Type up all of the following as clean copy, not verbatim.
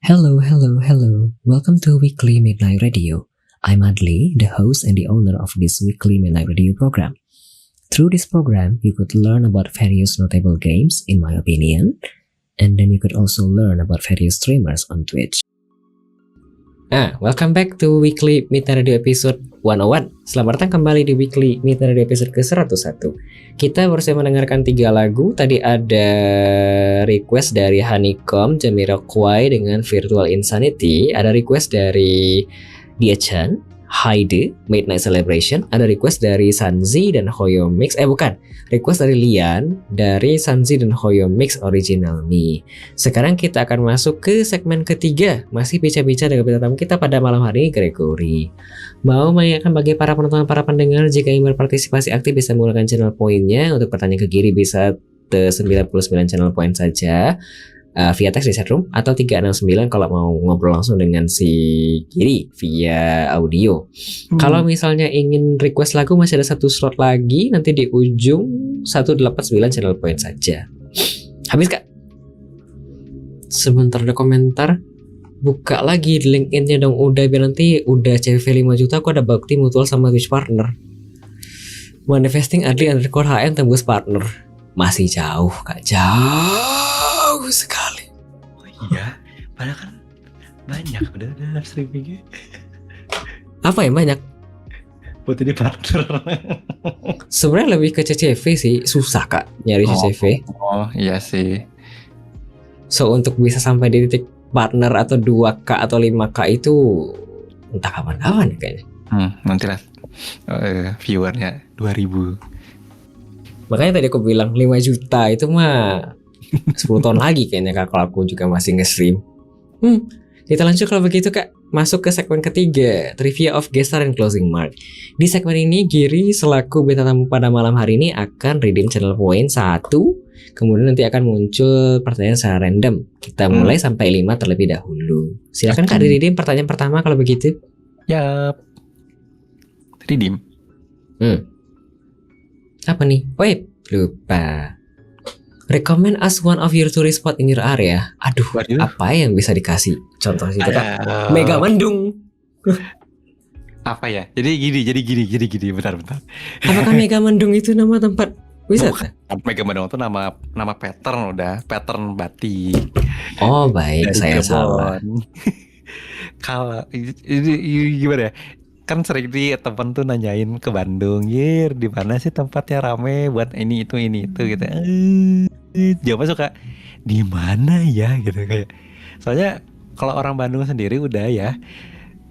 Hello, hello, hello. Welcome to Weekly Midnight Radio. I'm Adli, the host and the owner of this Weekly Midnight Radio program. Through this program, you could learn about various notable games, in my opinion, and then you could also learn about various streamers on Twitch. Welcome back to Weekly Midnight Radio episode 101. Selamat datang kembali di Weekly Midnight Radio episode ke-101. Kita baru saja mendengarkan 3 lagu. Tadi ada request dari Honeycomb, Jamiroquai dengan Virtual Insanity. Ada request dari Diachan, Heide, Midnight Celebration. Ada request dari Sanzi dan Hoyo Mix. Request dari Lian dari Sanzi dan Hoyo Mix Original Me. Sekarang kita akan masuk ke segmen ketiga. Masih bicara-bicara dengan bintang tamu kita pada malam hari ini, Gregory. Mau mengingatkan bagi para penonton, para pendengar, jika ingin berpartisipasi aktif bisa menggunakan channel poinnya. Untuk bertanya ke Giri bisa ke 99 channel point saja via teks di chatroom, atau 369 kalau mau ngobrol langsung dengan si Giri via audio. Kalau misalnya ingin request lagu, masih ada 1 slot lagi nanti di ujung 189 channel point saja. Habis Kak? Sebentar ada komentar. Buka lagi LinkedIn-nya dong. Udah biar nanti udah CV 5 juta aku ada bakti mutual sama Twitch partner. Manifesting Adli_HM tembus partner. Masih jauh Kak, jauh sekali. Oh iya, padahal kan banyak udah streamingnya. Apa yang banyak? Buat ini partner. Sebenarnya lebih ke CCV sih, susah Kak nyari CCV. Oh iya sih. So untuk bisa sampai di titik partner atau 2K atau 5K itu entah kapan-kapan kayaknya. Nantilah viewernya 2000. Makanya tadi aku bilang 5 juta itu mah 10 tahun lagi kayaknya Kak, kalau aku juga masih nge-stream. Kita lanjut kalau begitu Kak. Masuk ke segmen ketiga, Trivia of Guest Star and Closing Mark. Di segmen ini Giri selaku bintang tamu pada malam hari ini akan redeem channel point 1. Kemudian nanti akan muncul pertanyaan secara random. Kita mulai sampai 5 terlebih dahulu. Silakan Kak di-redeem pertanyaan pertama kalau begitu. Yap. Redeem. Apa nih? Wait, lupa. Recommend us one of your tourist spot in your area. Aduh, apa yang bisa dikasih contoh situ Kak? Megamendung. Apa ya? Jadi gini, bentar. Apakah Megamendung itu nama tempat wisata? Megamendung itu nama pattern batik. Oh baik, saya salah. Kalau ini gimana ya? Kan sering nih temen tuh nanyain ke Bandung, Yir, di mana sih tempatnya rame buat ini itu gitu. Jawabnya suka di mana ya gitu kayak. Soalnya kalau orang Bandung sendiri udah ya,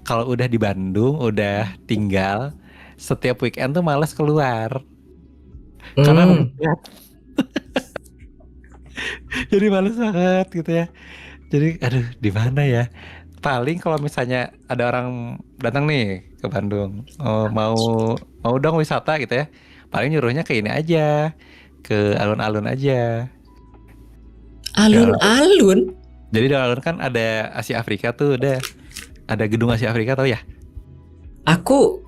kalau udah di Bandung udah tinggal, setiap weekend tuh malas keluar. Karena jadi malas banget gitu ya. Jadi aduh di mana ya? Paling kalau misalnya ada orang datang nih ke Bandung, mau dong wisata gitu ya, paling nyuruhnya ke ini aja, ke alun-alun aja. Alun-alun? Jadi di alun kan ada Asia Afrika tuh, ada gedung Asia Afrika tau ya? Aku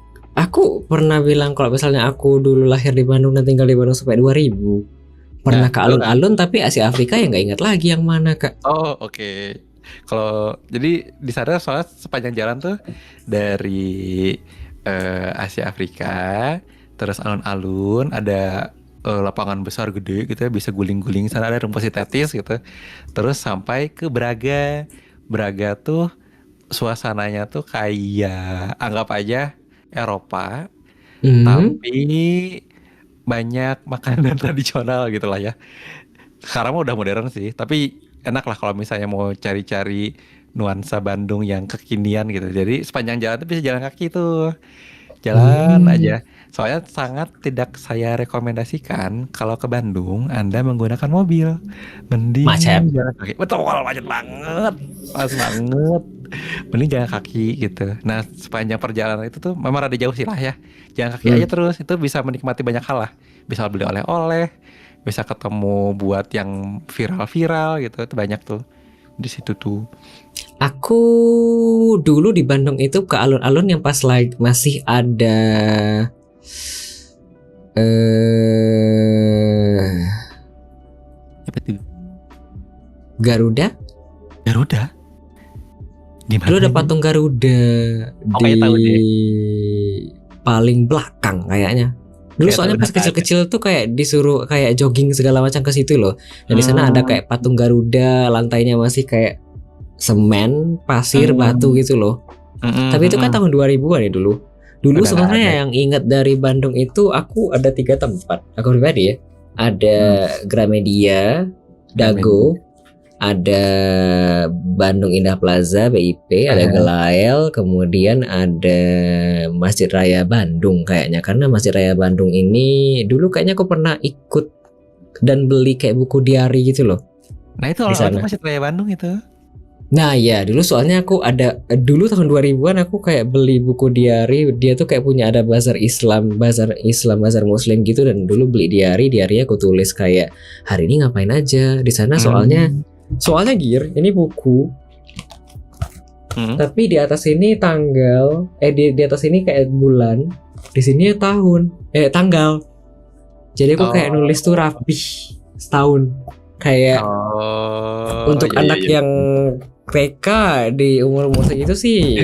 pernah bilang kalau misalnya aku dulu lahir di Bandung dan tinggal di Bandung sampai 2000, pernah ke alun-alun tapi Asia Afrika ya nggak ingat lagi yang mana Kak. Oh oke. Kalau jadi di sana soalnya sepanjang jalan tuh dari Asia Afrika, terus alun-alun ada lapangan besar gede gitu ya, bisa guling-guling, sana ada rumput sintetis gitu. Terus sampai ke Braga. Braga tuh suasananya tuh kayak anggap aja Eropa, tapi banyak makanan tradisional gitu lah ya. Sekarang mah udah modern sih, tapi enak lah kalau misalnya mau cari-cari nuansa Bandung yang kekinian gitu. Jadi sepanjang jalan tuh bisa jalan kaki tuh. Jalan aja. Soalnya sangat tidak saya rekomendasikan kalau ke Bandung Anda menggunakan mobil. Mending macet. jalan kaki. Betul, macet banget. Pas banget. Mending jalan kaki gitu. Nah, sepanjang perjalanan itu tuh memang rada jauh sih lah ya. Jalan kaki aja terus, itu bisa menikmati banyak hal lah. Bisa beli oleh-oleh, bisa ketemu buat yang viral-viral gitu, itu banyak tuh di situ tuh. Aku dulu di Bandung itu ke alun-alun yang pas lagi masih ada Apa tuh? Garuda. Gimana Dulu ada ini? patung Garuda Oh, di kayak tahu deh. paling belakang kayaknya. Dulu Kayak tahu soalnya udah pas nggak ada. kecil-kecil tuh kayak disuruh kayak jogging segala macam ke situ loh. Dan di sana ada Hmm. kayak patung Garuda, lantainya masih kayak semen, pasir, batu gitu loh. Tapi itu kan tahun 2000-an ya dulu. Dulu Udah nggak ada. sebenarnya yang ingat dari Bandung itu aku ada 3 tempat. Aku pribadi ya. Ada Gramedia, Dago, ada Bandung Indah Plaza BIP, ada Gelael, kemudian ada Masjid Raya Bandung kayaknya. Karena Masjid Raya Bandung ini dulu kayaknya aku pernah ikut dan beli kayak buku diary gitu loh Nah itu di awal-awal sana. tuh Masjid Raya Bandung itu. Nah ya dulu soalnya aku ada dulu tahun 2000-an aku kayak beli buku diary, dia tuh kayak punya ada bazar Islam, bazar Muslim gitu, dan dulu beli diary aku tulis kayak hari ini ngapain aja di sana. Soalnya Gir, ini buku tapi di atas ini tanggal, di atas ini kayak bulan, di sini tahun, tanggal. Jadi aku kayak nulis tuh rapih setahun. Kayak untuk iya, anak iya. yang TK di umur segitu sih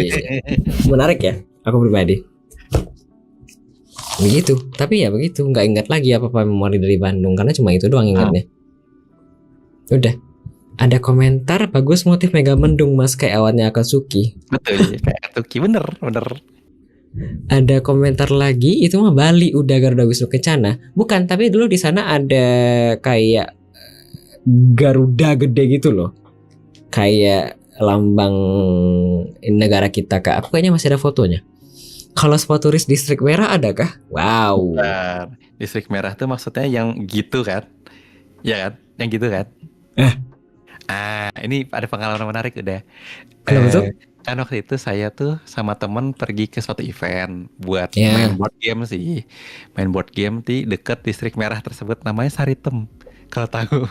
menarik ya, aku pribadi. Begitu, tapi ya begitu, nggak ingat lagi apa-apa memori dari Bandung karena cuma itu doang ingatnya. Udah. Ada komentar bagus motif mega mendung mas kayak awannya Akatsuki. Betul, kayak Akatsuki, bener. Ada komentar lagi itu mah Bali udah Garuda Wisnu Kencana. Bukan, tapi dulu di sana ada kayak Garuda gede gitu loh. Kayak lambang negara kita kak. Aku kayaknya masih ada fotonya. Kalau spot turis distrik merah adakah? Wow. Bentar. Distrik merah tuh maksudnya yang gitu kan? Ya kan? Yang gitu kan? Ini ada pengalaman menarik udah. Kenapa tuh? Kan waktu itu saya tuh sama temen pergi ke suatu event buat Ya. main board game sih. Main board game di dekat distrik merah tersebut, namanya Saritem. Kalau tahu.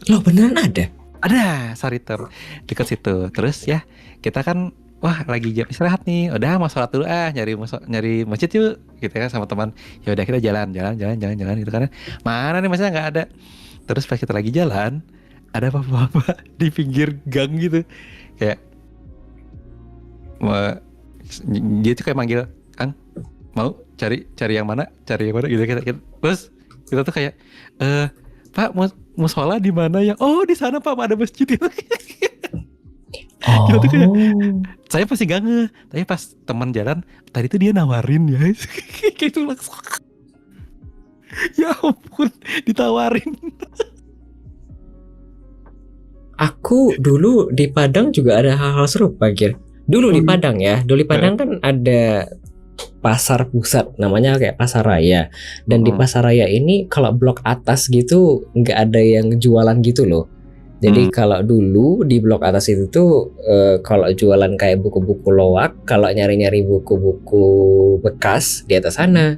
Loh beneran ada? Ada Saritem dekat situ. Terus ya kita kan wah lagi jam istirahat nih. Udah mau sholat dulu nyari masjid yuk. Gitu kan sama teman. Ya udah kita jalan gitu kan. Mana nih masjidnya nggak ada. Terus pas kita lagi jalan, ada bapak-bapak di pinggir gang gitu. Kayak dia tuh kayak manggil, Kang, mau cari yang mana gitu. Terus kita tuh kayak Pak, musola di mana ya? Oh, di sana Pak, ada masjid itu. Kita tuh kayak, saya pasti gak ngeh, tapi pas teman jalan tadi tuh dia nawarin ya. Kayak itu langsung. Ya ampun, ditawarin. Aku dulu di Padang juga ada hal-hal serupa, Gir. Dulu di Padang ya, dulu di Padang kan ada pasar pusat namanya kayak pasar raya, dan di pasar raya ini kalau blok atas gitu nggak ada yang jualan gitu loh. Jadi kalau dulu di blok atas itu tuh kalau jualan kayak buku-buku loak, kalau nyari-nyari buku-buku bekas di atas sana.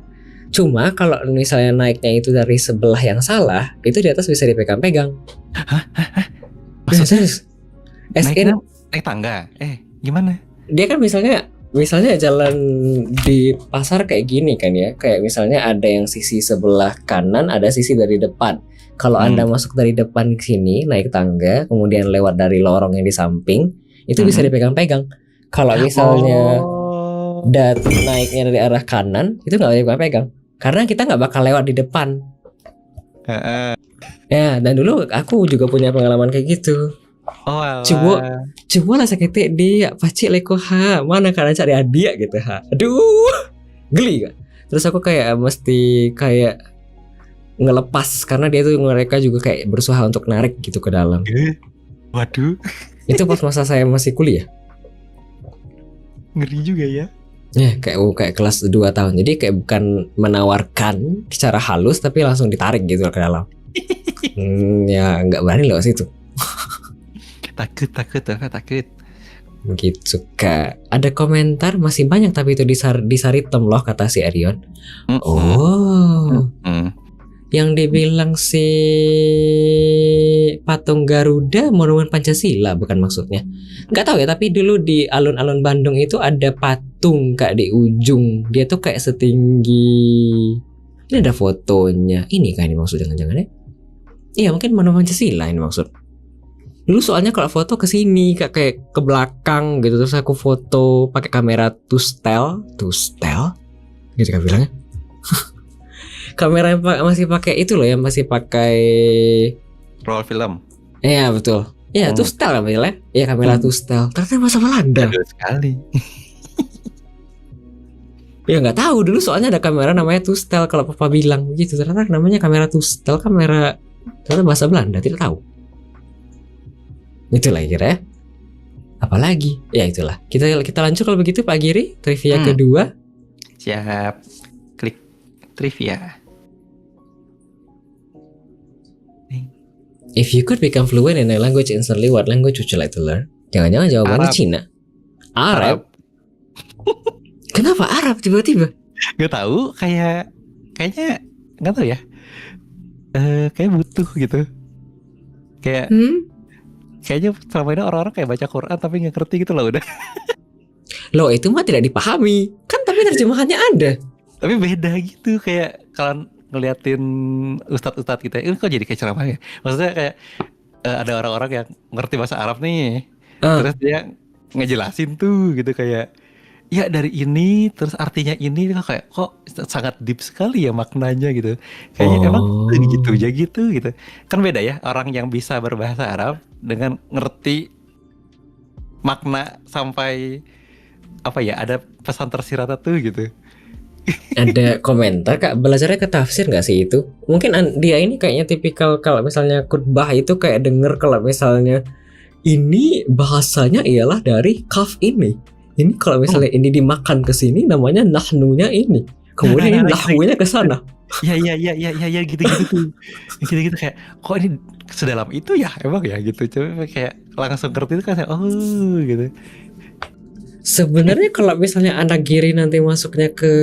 Cuma kalau misalnya naiknya itu dari sebelah yang salah, itu di atas bisa dipegang-pegang. Maksudnya naik tangga? Gimana? Dia kan misalnya jalan di pasar kayak gini kan ya, kayak misalnya ada yang sisi sebelah kanan, ada sisi dari depan. Kalau Anda masuk dari depan ke sini naik tangga, kemudian lewat dari lorong yang di samping, itu bisa dipegang-pegang. Kalau misalnya naiknya dari arah kanan, itu nggak bisa pegang, karena kita nggak bakal lewat di depan. Ya, dan dulu aku juga punya pengalaman kayak gitu. Coba lah sakit dia pacik leko mana karena cari hadiah gitu aduh geli kan. Terus aku kayak mesti kayak ngelepas karena dia tuh mereka juga kayak berusaha untuk narik gitu ke dalam. Waduh. Itu pas masa saya masih kuliah. Ngeri juga ya. Ya kayak kelas 2 tahun. Jadi kayak bukan menawarkan secara halus tapi langsung ditarik gitu ke dalam. Ya nggak berani loh situ. Takut. Begitu kak. Ada komentar masih banyak tapi itu di Saritem loh kata si Arion. Yang dibilang si patung Garuda monumen Pancasila bukan maksudnya. Nggak tahu ya, tapi dulu di alun-alun Bandung itu ada patung kak di ujung. Dia tuh kayak setinggi, ini ada fotonya. Ini kan ini maksud jangan-jangan ya? Iya mungkin monumen Pancasila ini maksud. Dulu soalnya kalau foto ke sini kayak ke belakang gitu, terus aku foto pakai kamera Tustel gitu kan bilangnya. Kamera yang masih pakai itu loh, yang masih pakai Roll film. iya betul. Iya, Tustel kan bilangnya. Iya, kamera Tustel. Ternyata masa Belanda. Jadul sekali. Ya nggak tahu, dulu soalnya ada kamera namanya Tustel, kalau papa bilang gitu. Ternyata namanya kamera Tustel, kamera ternyata bahasa Belanda, tidak tahu. Itulah kira ya. Apalagi? Ya itulah. Kita lanjut kalau begitu Pak Giri, trivia kedua. Siap. Klik trivia. If you could become fluent in a language instantly, what language would you like to learn? Jangan-jangan jawabannya Arab. Cina. Arab. Kenapa Arab tiba-tiba? Gak tahu, kayaknya nggak tahu ya. Kayak butuh gitu. Kayaknya selama ini orang-orang kayak baca Quran tapi nggak ngerti gitu loh udah. Loh, itu mah tidak dipahami. Kan tapi terjemahannya ada. Tapi beda gitu, kayak kalau ngeliatin ustadz-ustadz kita, ini kok jadi kayak ceramah ya? Maksudnya kayak ada orang-orang yang ngerti bahasa Arab nih, terus dia ngejelasin tuh gitu kayak, ya dari ini terus artinya ini, kayak kok sangat deep sekali ya maknanya gitu. Kayaknya emang gitu aja gitu. Kan beda ya orang yang bisa berbahasa Arab dengan ngerti makna sampai apa ya, ada pesan tersirat tuh gitu. Ada komentar Kak, belajarnya ke tafsir nggak sih itu? Mungkin dia ini kayaknya tipikal kalau misalnya khutbah itu kayak denger kalau misalnya ini bahasanya ialah dari kaf ini. Ini kalau misalnya ini dimakan ke sini namanya nahnunya ini. Kemudian ini nahwunya ke sana. Ya gitu-gitu tuh. Gitu-gitu kayak kok ini sedalam itu ya emang ya gitu. Coba kayak langsung ngerti itu kan, oh gitu. Sebenarnya kalau misalnya anak Giri nanti masuknya ke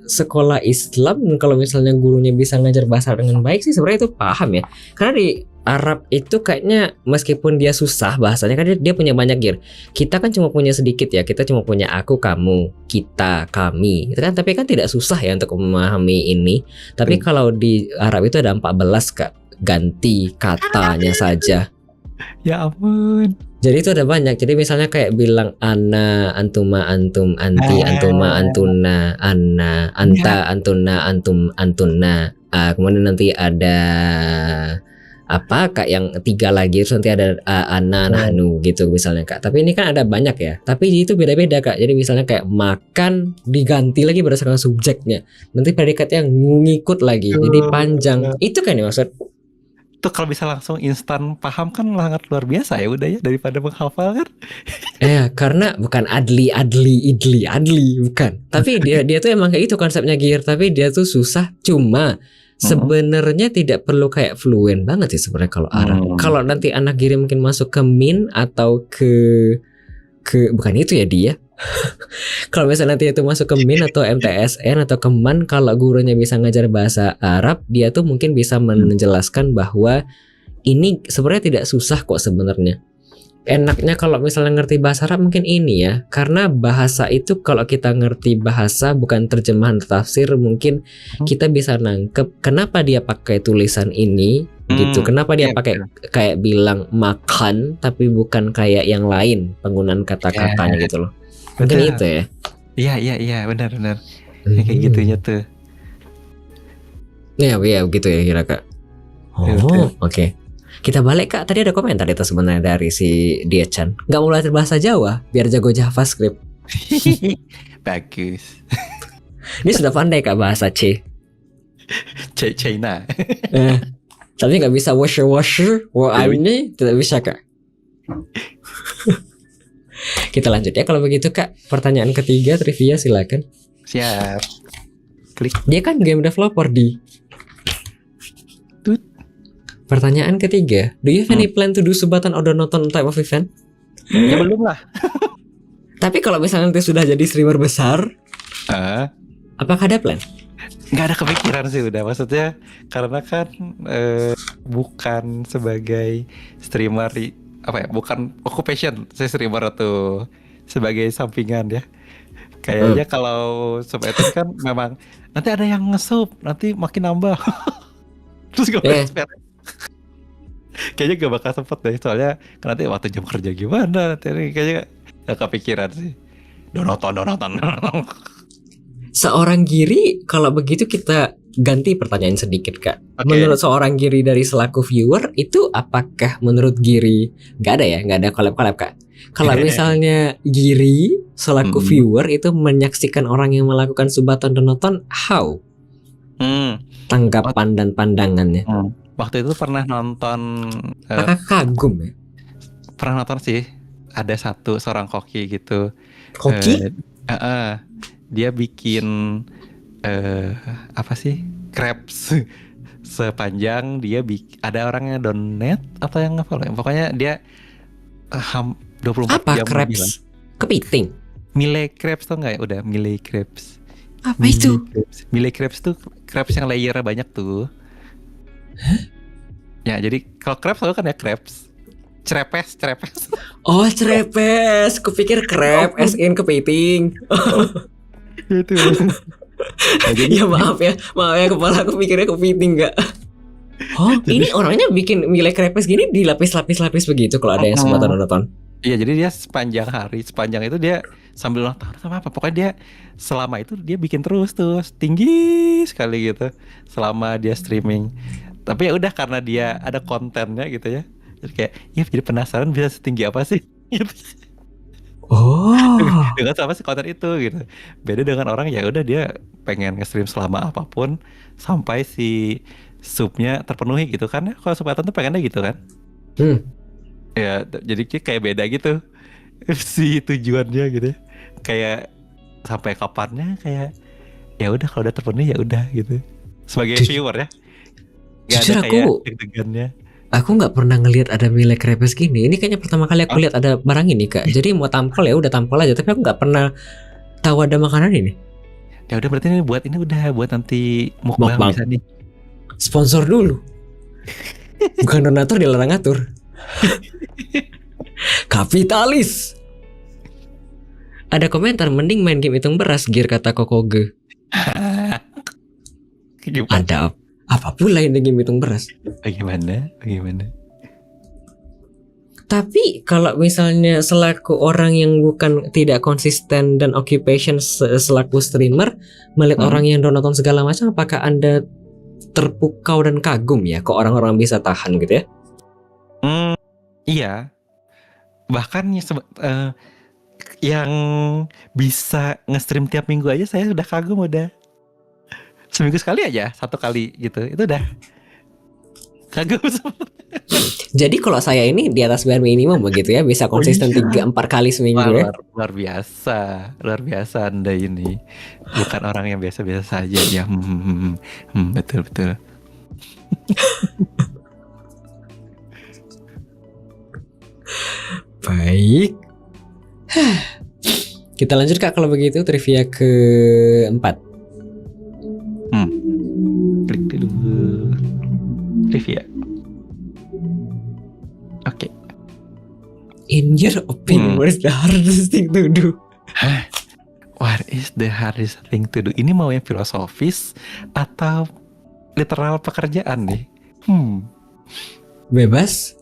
sekolah Islam, kalau misalnya gurunya bisa ngajar bahasa dengan baik sih sebenarnya itu paham ya. Karena di Arab itu kayaknya meskipun dia susah bahasanya kan dia punya banyak gear. Kita kan cuma punya sedikit ya. Kita cuma punya aku, kamu, kita, kami. Itu kan tapi kan tidak susah ya untuk memahami ini. Tapi kalau di Arab itu ada 14 Kak. Ganti katanya saja. Ya ampun. Jadi itu ada banyak. Jadi misalnya kayak bilang ana, antuma, antum, anti, antuma, antuna, ana, anta, antuna, antum, antuna. Kemudian nanti ada apa Kak yang 3 lagi, terus nanti ada ana, nahnu gitu misalnya Kak. Tapi ini kan ada banyak ya. Tapi itu beda-beda Kak. Jadi misalnya kayak makan diganti lagi berdasarkan subjeknya. Nanti predikatnya ngikut lagi. Jadi panjang. Itu kan ya maksud. Tuh kalau bisa langsung instan paham kan sangat luar biasa ya udah ya, daripada menghafal kan. Karena bukan idli bukan. Tapi dia tuh emang kayak itu konsepnya Gear, tapi dia tuh susah. Cuma sebenarnya tidak perlu kayak fluent banget sih sebenarnya kalau Arab. Kalau nanti anak Gear mungkin masuk ke min atau ke bukan itu ya dia. Kalau misalnya nanti itu masuk ke min atau MTSN atau ke MAN, kalau gurunya bisa ngajar bahasa Arab, dia tuh mungkin bisa menjelaskan bahwa ini sebenarnya tidak susah kok sebenarnya. Enaknya kalau misalnya ngerti bahasa Arab mungkin ini ya, karena bahasa itu kalau kita ngerti bahasa bukan terjemahan tafsir, mungkin kita bisa nangkep kenapa dia pakai tulisan ini gitu. Kenapa dia pakai kayak bilang makan tapi bukan kayak yang lain penggunaan kata-katanya gitu loh. Mungkin itu ya. Iya benar. Kayak gitunya tuh. Ya begitu ya kira Kak. Oke. Kita balik Kak, tadi ada komentar itu sebenarnya dari si Diechan. Gak mau belajar bahasa Jawa biar jago JavaScript. Bagus. Ini sudah pandai Kak bahasa C. China. Tapi gak bisa washer. Wah ini tidak bisa Kak. Kita lanjut ya kalau begitu Kak. Pertanyaan ketiga trivia silakan. Siap. Klik. Dia kan game developer di. Pertanyaan ketiga, do you have any plan to do Subatan or nonton type of event? Ya belum lah. Tapi kalau misalnya nanti sudah jadi streamer besar, apakah ada plan? Nggak ada kepikiran sih udah, maksudnya karena kan bukan sebagai streamer bukan occupation saya streamer atau sebagai sampingan ya. Kayaknya kalau seperti itu kan memang nanti ada yang nge-sub, nanti makin nambah. Terus gak Kayaknya gak bakal sempet deh, soalnya kan nanti waktu jam kerja gimana nanti ini kayaknya gak kepikiran sih. Donoton. Seorang Giri, kalau begitu kita ganti pertanyaan sedikit Kak. Oke. Menurut seorang Giri dari selaku viewer, itu apakah menurut Giri, nggak ada ya, nggak ada collab-collab Kak. Kalau misalnya Giri selaku viewer itu menyaksikan orang yang melakukan Subaton Donoton, how? Tanggapan dan pandangannya. Waktu itu pernah nonton, Apakah kagum ya? pernah nonton sih. Ada seorang koki gitu. Koki? Dia bikin apa sih? Crepes sepanjang dia ada orangnya donate atau yang apa ya? Pokoknya dia 24 Apa jam lebih lah. crepes? Kepiting? Mile crepes tuh nggak ya? Udah Mile crepes. Apa itu? Mile crepes tuh crepes yang layernya banyak tuh. Ya jadi kalau crepes tahu kan ya crepes. Crepes. Oh, crepes. Kupikir crab as in kepiting. Itu. Nah, jadi Ya maaf ya, kepala aku pikirnya kepiting nggak. Oh, ini orangnya bikin milih crepes gini dilapis-lapis begitu kalau ada yang Subaton nonton. Iya, jadi dia sepanjang itu dia sambil nonton sama apa. Pokoknya dia selama itu dia bikin terus tinggi sekali gitu selama dia streaming. Tapi ya udah karena dia ada kontennya gitu ya. Jadi kayak, ya jadi penasaran bisa setinggi apa sih? Gitu. Oh. Dengan sama si konten itu gitu. Beda dengan orang ya udah dia pengen nge-stream selama apapun sampai si subnya terpenuhi gitu kan ya. Kalau Subaton tuh pengennya gitu kan. Ya jadi kayak beda gitu si tujuannya gitu. Kayak sampai kapannya kayak ya udah kalau udah terpenuhi ya udah gitu. Sebagai viewer ya. Gak Jujur ada kayak aku deg-degannya. Aku nggak pernah ngelihat ada milih crepes gini. Ini kayaknya pertama kali aku lihat ada barang ini Kak. Jadi mau tampol ya udah tampol aja. Tapi aku nggak pernah tahu ada makanan ini. Ya udah berarti ini udah buat nanti mukbang bisa nih. Sponsor dulu. Bukan donatur dilarang ngatur. Kapitalis. Ada komentar mending main game hitung beras gear kata Kokoge. Ada apa pula yang game hitung beras? Bagaimana? Tapi kalau misalnya selaku orang yang tidak konsisten dan occupation selaku streamer melihat orang yang donaton segala macam, apakah Anda terpukau dan kagum ya kok orang-orang bisa tahan gitu ya? Iya. Bahkan yang bisa nge-stream tiap minggu aja saya udah kagum udah. Seminggu sekali aja, 1 kali gitu. Itu udah kagum. Jadi kalau saya ini di atas bare minimum begitu ya, bisa konsisten 3-4 kali seminggu ya. Luar biasa Anda ini. Bukan orang yang biasa-biasa saja ya. Betul. Baik. Kita lanjut Kak kalau begitu trivia ke-4. Klik dulu trivia. Oke. In your opinion, what is the hardest thing to do? What is the hardest thing to do? Ini mau yang filosofis atau literal pekerjaan nih? Bebas.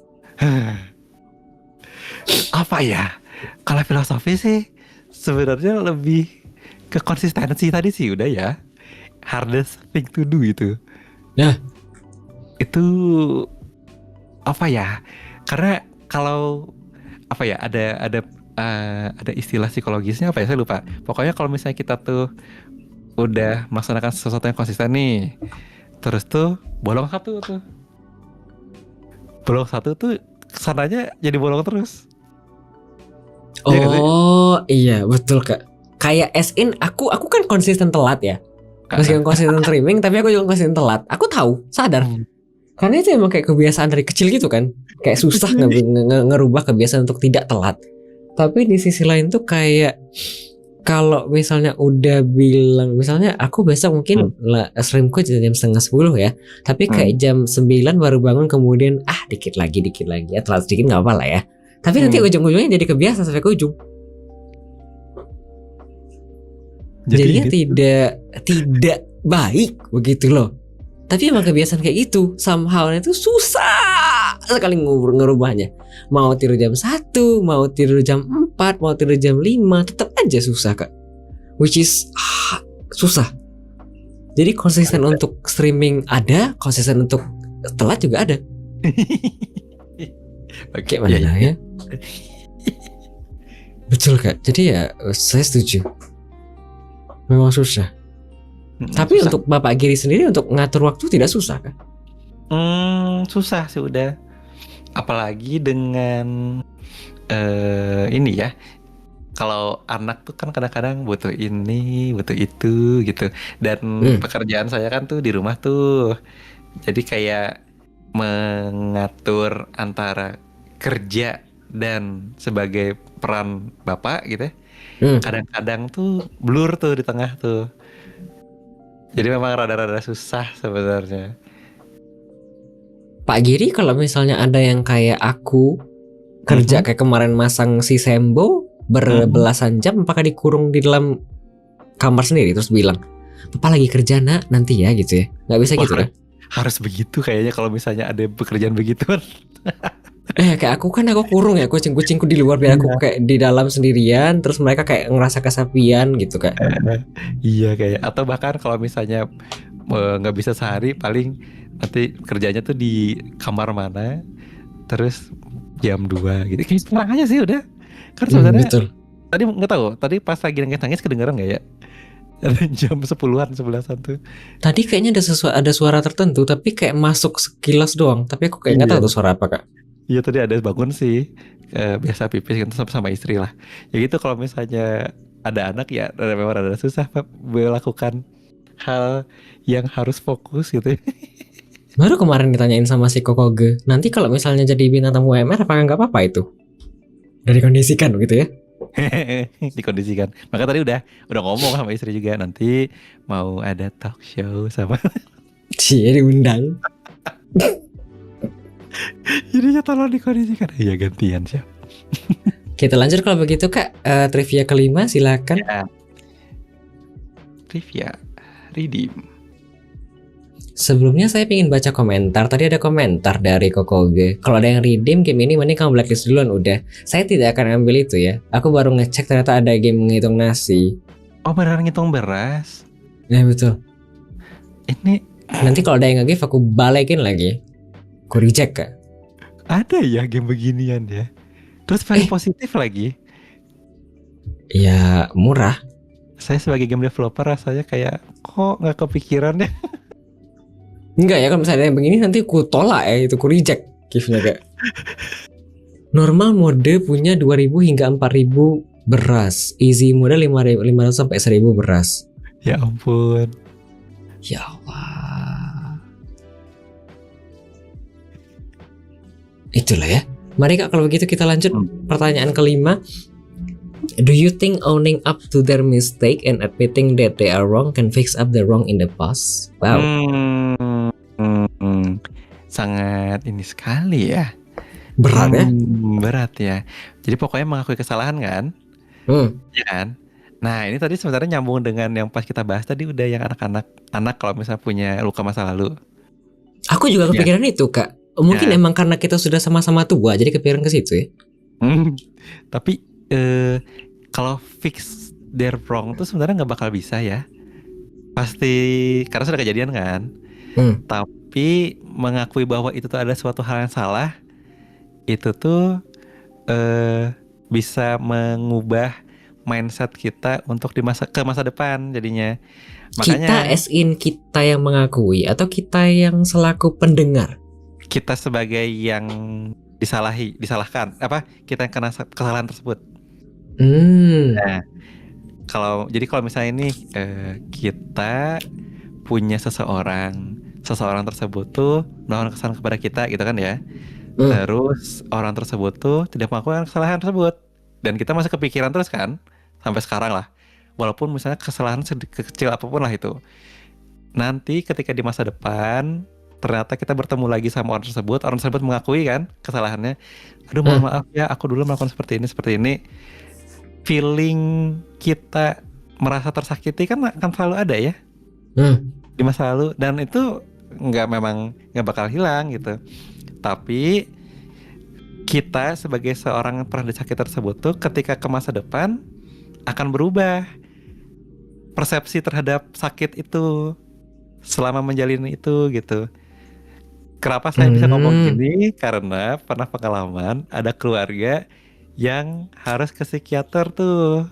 Apa ya? Kalau filosofi sih sebenarnya lebih ke konsistensi tadi sih udah ya. Hardest thing to do itu. Nah, itu apa ya? Karena kalau apa ya ada istilah psikologisnya apa ya, saya lupa. Pokoknya kalau misalnya kita tuh udah melaksanakan sesuatu yang konsisten nih, terus tuh bolong satu tuh kesananya jadi bolong terus. oh iya betul Kak. Kayak aku kan konsisten telat ya. Meskipun konsisten streaming tapi aku juga konsisten telat. Aku tahu, sadar. Karena itu emang kayak kebiasaan dari kecil gitu kan. Kayak susah ngerubah kebiasaan untuk tidak telat. Tapi di sisi lain tuh kayak kalau misalnya udah bilang, misalnya aku besok mungkin streamku jam 9:30 ya. Tapi kayak jam 9 baru bangun, kemudian dikit lagi ya, telat sedikit nggak apa lah ya. Tapi nanti ujung-ujungnya jadi kebiasaan sampai ke ujung. Jadinya tidak baik begitu loh. Tapi emang kebiasaan kayak gitu, somehow itu susah sekali ngerubahnya. Mau tidur jam 1, mau tidur jam 4, mau tidur jam 5, tetap aja susah Kak. Which is susah. Jadi konsisten untuk streaming ada, konsisten untuk telat juga ada. Kayak mana ya? Betul Kak. Jadi ya saya setuju. Memang susah. Tapi susah. untuk Bapak Giri sendiri untuk ngatur waktu tidak susah kan? Susah sih udah. Apalagi dengan ini ya. Kalau anak tuh kan kadang-kadang butuh ini, butuh itu gitu. Dan pekerjaan saya kan tuh di rumah tuh. Jadi kayak mengatur antara kerja dan sebagai peran bapak gitu ya. Kadang-kadang tuh blur tuh di tengah tuh. Jadi memang rada-rada susah sebenarnya. Pak Giri kalau misalnya ada yang kayak aku kerja kayak kemarin masang si Sembo berbelasan jam, apakah dikurung di dalam kamar sendiri terus bilang, "Papa lagi kerja nak, nanti ya," gitu ya? Nggak bisa gitu kan? Harus begitu kayaknya kalau misalnya ada pekerjaan begitu. Kayak aku kurung ya, kucing-kucingku di luar biar aku kayak di dalam sendirian, terus mereka kayak ngerasa kesepian gitu Kak. Iya kayak, atau bahkan kalau misalnya nggak bisa sehari, paling nanti kerjanya tuh di kamar mana, terus jam 2 gitu. Kayak sekarang aja sih udah. Kan sebenarnya Betul. Tadi nggak tahu, tadi pas lagi nangis kedengeran nggak ya? Jam 10-an 11-an tuh. Tadi kayaknya ada suara tertentu, tapi kayak masuk sekilas doang. Tapi aku kayak nggak tahu tuh suara apa Kak. Iya tadi ada bangun sih, biasa pipis kan sama istri lah. Ya gitu, kalau misalnya ada anak ya memang ada susah melakukan hal yang harus fokus gitu. Baru kemarin ditanyain sama si Kokoge, nanti kalau misalnya jadi bintang tamu UMR apakah nggak apa-apa itu? Dari kondisikan gitu ya? Dikondisikan. Maka tadi udah ngomong sama istri juga, nanti mau ada talk show sama. Cie diundang. Jadinya tolong dikondisikan. Iya gantian siap. Kita lanjut kalau begitu Kak. Trivia kelima silakan. Ya. Trivia redeem. Sebelumnya saya ingin baca komentar. Tadi ada komentar dari Kokoge. Kalau ada yang redeem game ini, mending kamu blacklist duluan udah. Saya tidak akan ambil itu ya. Aku baru ngecek ternyata ada game menghitung nasi. Oh beneran ngitung beras? Ya betul. Ini nanti kalau ada yang nge-give aku balikin lagi. Aku reject Kak. Ada ya game beginian ya. Terus paling positif lagi. Ya murah. Saya sebagai game developer rasanya kayak kok nggak kepikiran ya. Enggak ya, kalau misalnya yang begini nanti ku tolak ya, itu ku reject give-nya Kak. Normal mode punya 2000 hingga 4000 beras. Easy mode 500 sampai 1000 beras. Ya ampun. Ya Allah. Itulah ya. Mari Kak kalau begitu kita lanjut pertanyaan kelima. Do you think owning up to their mistake and admitting that they are wrong can fix up the wrong in the past? Wow. Sangat ini sekali ya. Berat ya? Berat ya. Jadi pokoknya mengakui kesalahan kan? Ya kan? Nah ini tadi sebenarnya nyambung dengan yang pas kita bahas tadi, udah yang anak kalau misalnya punya luka masa lalu. Aku juga kepikiran itu Kak. Mungkin emang karena kita sudah sama-sama tua, jadi kepikiran ke situ ya. Tapi kalau fix their wrong tuh sebenarnya nggak bakal bisa ya. Pasti karena sudah kejadian kan. Tapi mengakui bahwa itu tuh ada suatu hal yang salah, itu tuh bisa mengubah mindset kita untuk ke masa depan jadinya. Makanya kita yang mengakui atau kita yang selaku pendengar? Kita sebagai yang disalahkan, kita yang kena kesalahan tersebut. Nah, kalau misalnya ini kita punya seseorang tersebut tuh melakukan kesalahan kepada kita gitu kan ya. Terus orang tersebut tuh tidak melakukan kesalahan tersebut dan kita masih kepikiran terus kan sampai sekarang lah. Walaupun misalnya kesalahan kecil apapun lah itu. Nanti ketika di masa depan ternyata kita bertemu lagi sama orang tersebut mengakui kan kesalahannya. Aduh mohon maaf ya, aku dulu melakukan seperti ini. Feeling kita merasa tersakiti kan akan selalu ada ya di masa lalu, dan itu memang nggak bakal hilang gitu. Tapi kita sebagai seorang yang pernah sakit tersebut tuh ketika ke masa depan akan berubah persepsi terhadap sakit itu selama menjalani itu gitu. Kenapa saya bisa ngomong gini? Karena pernah pengalaman ada keluarga yang harus ke psikiater tuh.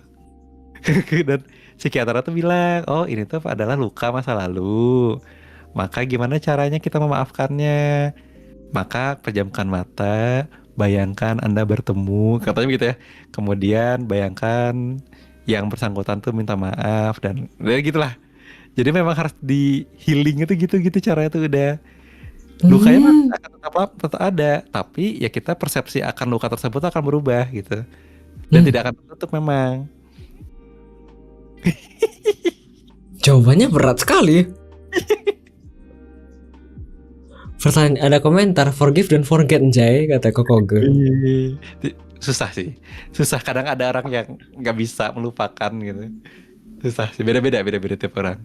Dan psikiater tuh bilang, oh ini tuh adalah luka masa lalu. Maka gimana caranya kita memaafkannya? Maka pejamkan mata, bayangkan Anda bertemu, katanya gitu ya. Kemudian bayangkan yang bersangkutan tuh minta maaf dan ya gitulah. Jadi memang harus di healing itu gitu caranya tuh udah. Lukanya mah akan tetap ada, tapi ya kita persepsi akan luka tersebut akan berubah gitu. Dan tidak akan tertutup memang. Jawabannya berat sekali. Pertanyaan, ada komentar forgive dan forget Jay, kata Kokoge. Susah sih, susah. Kadang ada orang yang nggak bisa melupakan gitu. Susah sih, beda-beda tiap orang.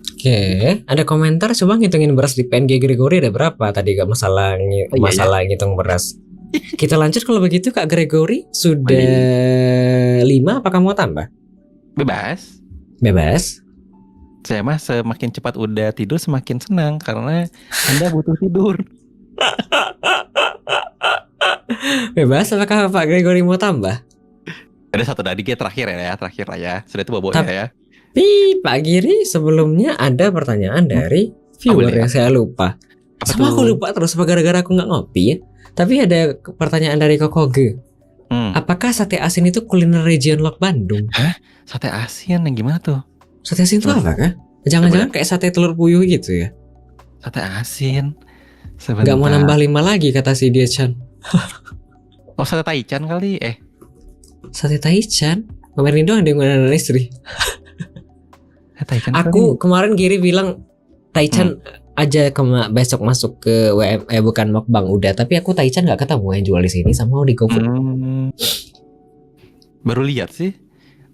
Oke, ada komentar, coba ngitungin beras di PNG Gregory ada berapa tadi, gak masalah ngitung beras. Kita lanjut kalau begitu Kak Gregory, sudah 5, apakah mau tambah? Bebas. Saya mah semakin cepat udah tidur semakin senang karena Anda butuh tidur. Bebas, apakah Pak Gregory mau tambah? Ada satu tadi terakhir lah ya. Sudah itu bobonya ya. Tapi Pak Giri, sebelumnya ada pertanyaan dari viewer yang saya lupa. Sama aku lupa terus gara-gara aku nggak ngopi ya. Tapi ada pertanyaan dari Kokoge. Apakah sate asin itu kuliner region Lok Bandung? Hah? Sate asin yang gimana tuh? Sate asin itu apa kah? Jangan-jangan kayak sate telur puyuh gitu ya? Sate asin. Sebentar. Gak mau nambah 5 lagi kata si dia Chan. Oh, sate Taichan kali. Sate Taichan? Kemarin doang dia ngundang istri. Aku kemarin Giri bilang Taichan aja besok masuk ke WM, bukan mukbang udah. Tapi aku Taichan gak ketemu yang jual di sini sama di GoFood. Baru lihat sih.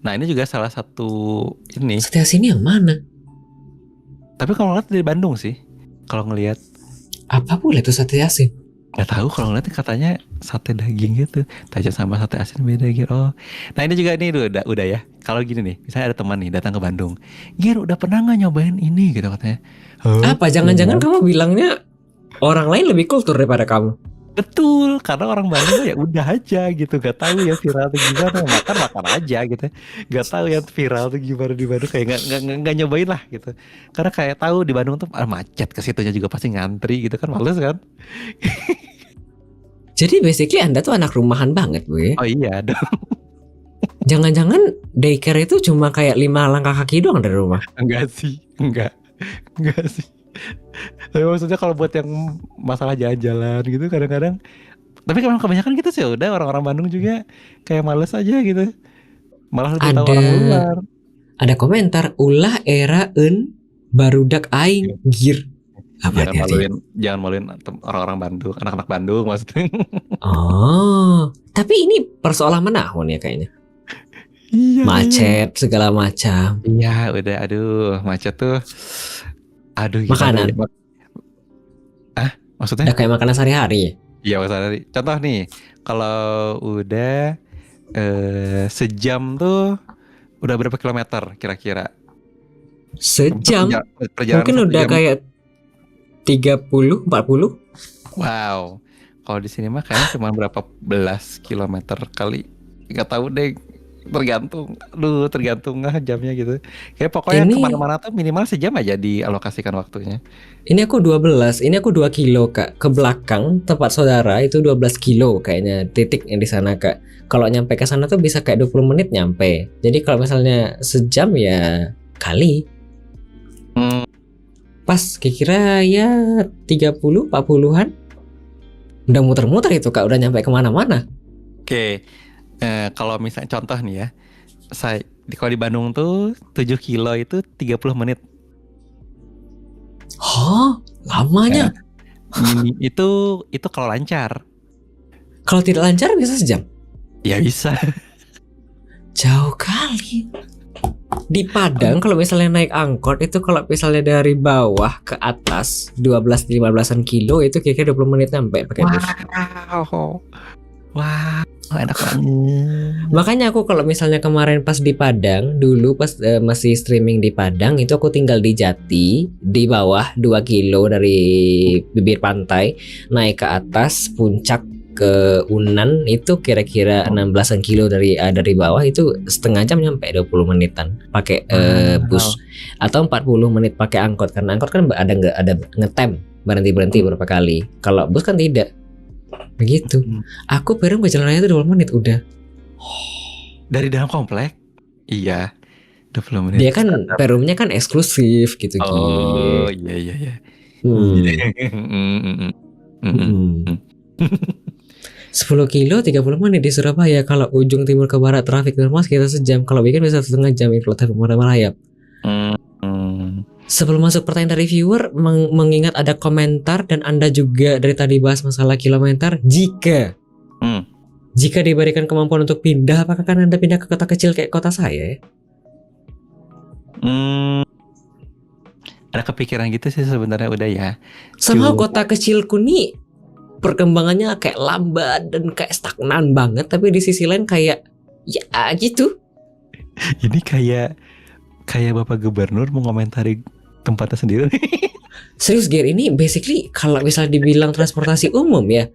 Nah ini juga salah satu ini. Sate asin yang mana? Tapi kalau ngeliat dari Bandung sih. Kalau ngelihat. Apa boleh tuh sate asin? Gak tahu, kalau ngeliat katanya sate daging gitu. Taichan sama sate asin beda gitu. Oh. Nah ini juga nih udah ya. Kalau gini nih, misalnya ada teman nih datang ke Bandung. Gir, udah pernah gak nyobain ini gitu katanya. Apa jangan-jangan kamu bilangnya orang lain lebih kultur daripada kamu? Betul, karena orang Bandung ya udah aja gitu, gak tahu ya viral tuh gimana, makan aja gitu, gak tahu ya viral tuh gimana di Bandung, kayak nggak nyobain lah gitu, karena kayak tahu di Bandung tuh macet, ke situnya juga pasti ngantri gitu kan, males kan. Jadi basically Anda tuh anak rumahan banget, gue. Oh iya dong. Jangan-jangan daycare itu cuma kayak 5 langkah kaki doang dari rumah? Enggak sih. Tapi maksudnya kalau buat yang masalah jalan-jalan gitu kadang-kadang. Tapi memang kebanyakan gitu sih udah orang-orang Bandung juga kayak males aja gitu. Malah lebih tahu orang luar. Ada komentar ulah era barudak aing gir. Apa jangan maluin orang-orang Bandung, anak-anak Bandung maksudnya. Oh, tapi ini persoalan menahun ya kayaknya. Iya, macet segala macam. Iya, udah macet tuh. Makanan. Maksudnya? Kayak makanan sehari-hari. Iya, sehari-hari. Contoh nih, kalau udah sejam tuh udah berapa kilometer kira-kira? Sejam? Mungkin udah kayak 30, 40. Wow. Kalau di sini mah kayaknya cuma berapa belas kilometer kali. Gak tahu deh. Tergantung jamnya gitu. Kayak pokoknya kemana-mana tuh minimal sejam aja dialokasikan waktunya. Ini aku 12, ini aku 2 kilo Kak. Ke belakang tempat saudara itu 12 kilo kayaknya titik yang di sana Kak. Kalau nyampe ke sana tuh bisa kayak 20 menit nyampe. Jadi kalau misalnya sejam ya kali. Pas kira-kira ya 30, 40-an. Udah muter-muter itu Kak, udah nyampe kemana-mana. Oke. Kalau misalnya contoh nih ya, kalau di Bandung tuh 7 kilo itu 30 menit. Oh, lamanya? Itu kalau lancar. Kalau tidak lancar bisa sejam? Ya bisa. Jauh kali. Di Padang kalau misalnya naik angkot itu kalau misalnya dari bawah ke atas 12-15an kilo itu kira-kira 20 menit sampai pakai bus. Wah, enak banget. Makanya aku kalau misalnya kemarin pas di Padang dulu pas masih streaming di Padang itu aku tinggal di Jati di bawah 2 kilo dari bibir pantai naik ke atas puncak ke Unan itu kira-kira 16an kilo dari bawah itu setengah jam nyampe 20 menitan pakai bus atau 40 menit pakai angkot karena angkot kan ada ngetem berhenti beberapa kali. Kalau bus kan tidak. Begitu. Aku baru perjalanannya itu 20 menit udah. Dari dalam komplek? Iya. 20 menit. Dia kan perumnya kan eksklusif gitu. Oh, iya. 10 kilo 30 menit di Surabaya. Kalau ujung timur ke barat trafik normal sekitar sejam. Kalau weekend bisa setengah jam kalau trafik merayap. Sebelum masuk pertanyaan dari viewer, mengingat ada komentar dan Anda juga dari tadi bahas masalah kilometer, jika diberikan kemampuan untuk pindah, apakah kan Anda pindah ke kota kecil kayak kota saya ya? Ada kepikiran gitu sih sebenarnya udah ya. Sama kota kecilku nih perkembangannya kayak lambat dan kayak stagnan banget, tapi di sisi lain kayak ya gitu. Ini kayak Bapak Gubernur mengomentari tempatnya sendiri. Serius Ger, ini basically kalau misalnya dibilang transportasi umum ya,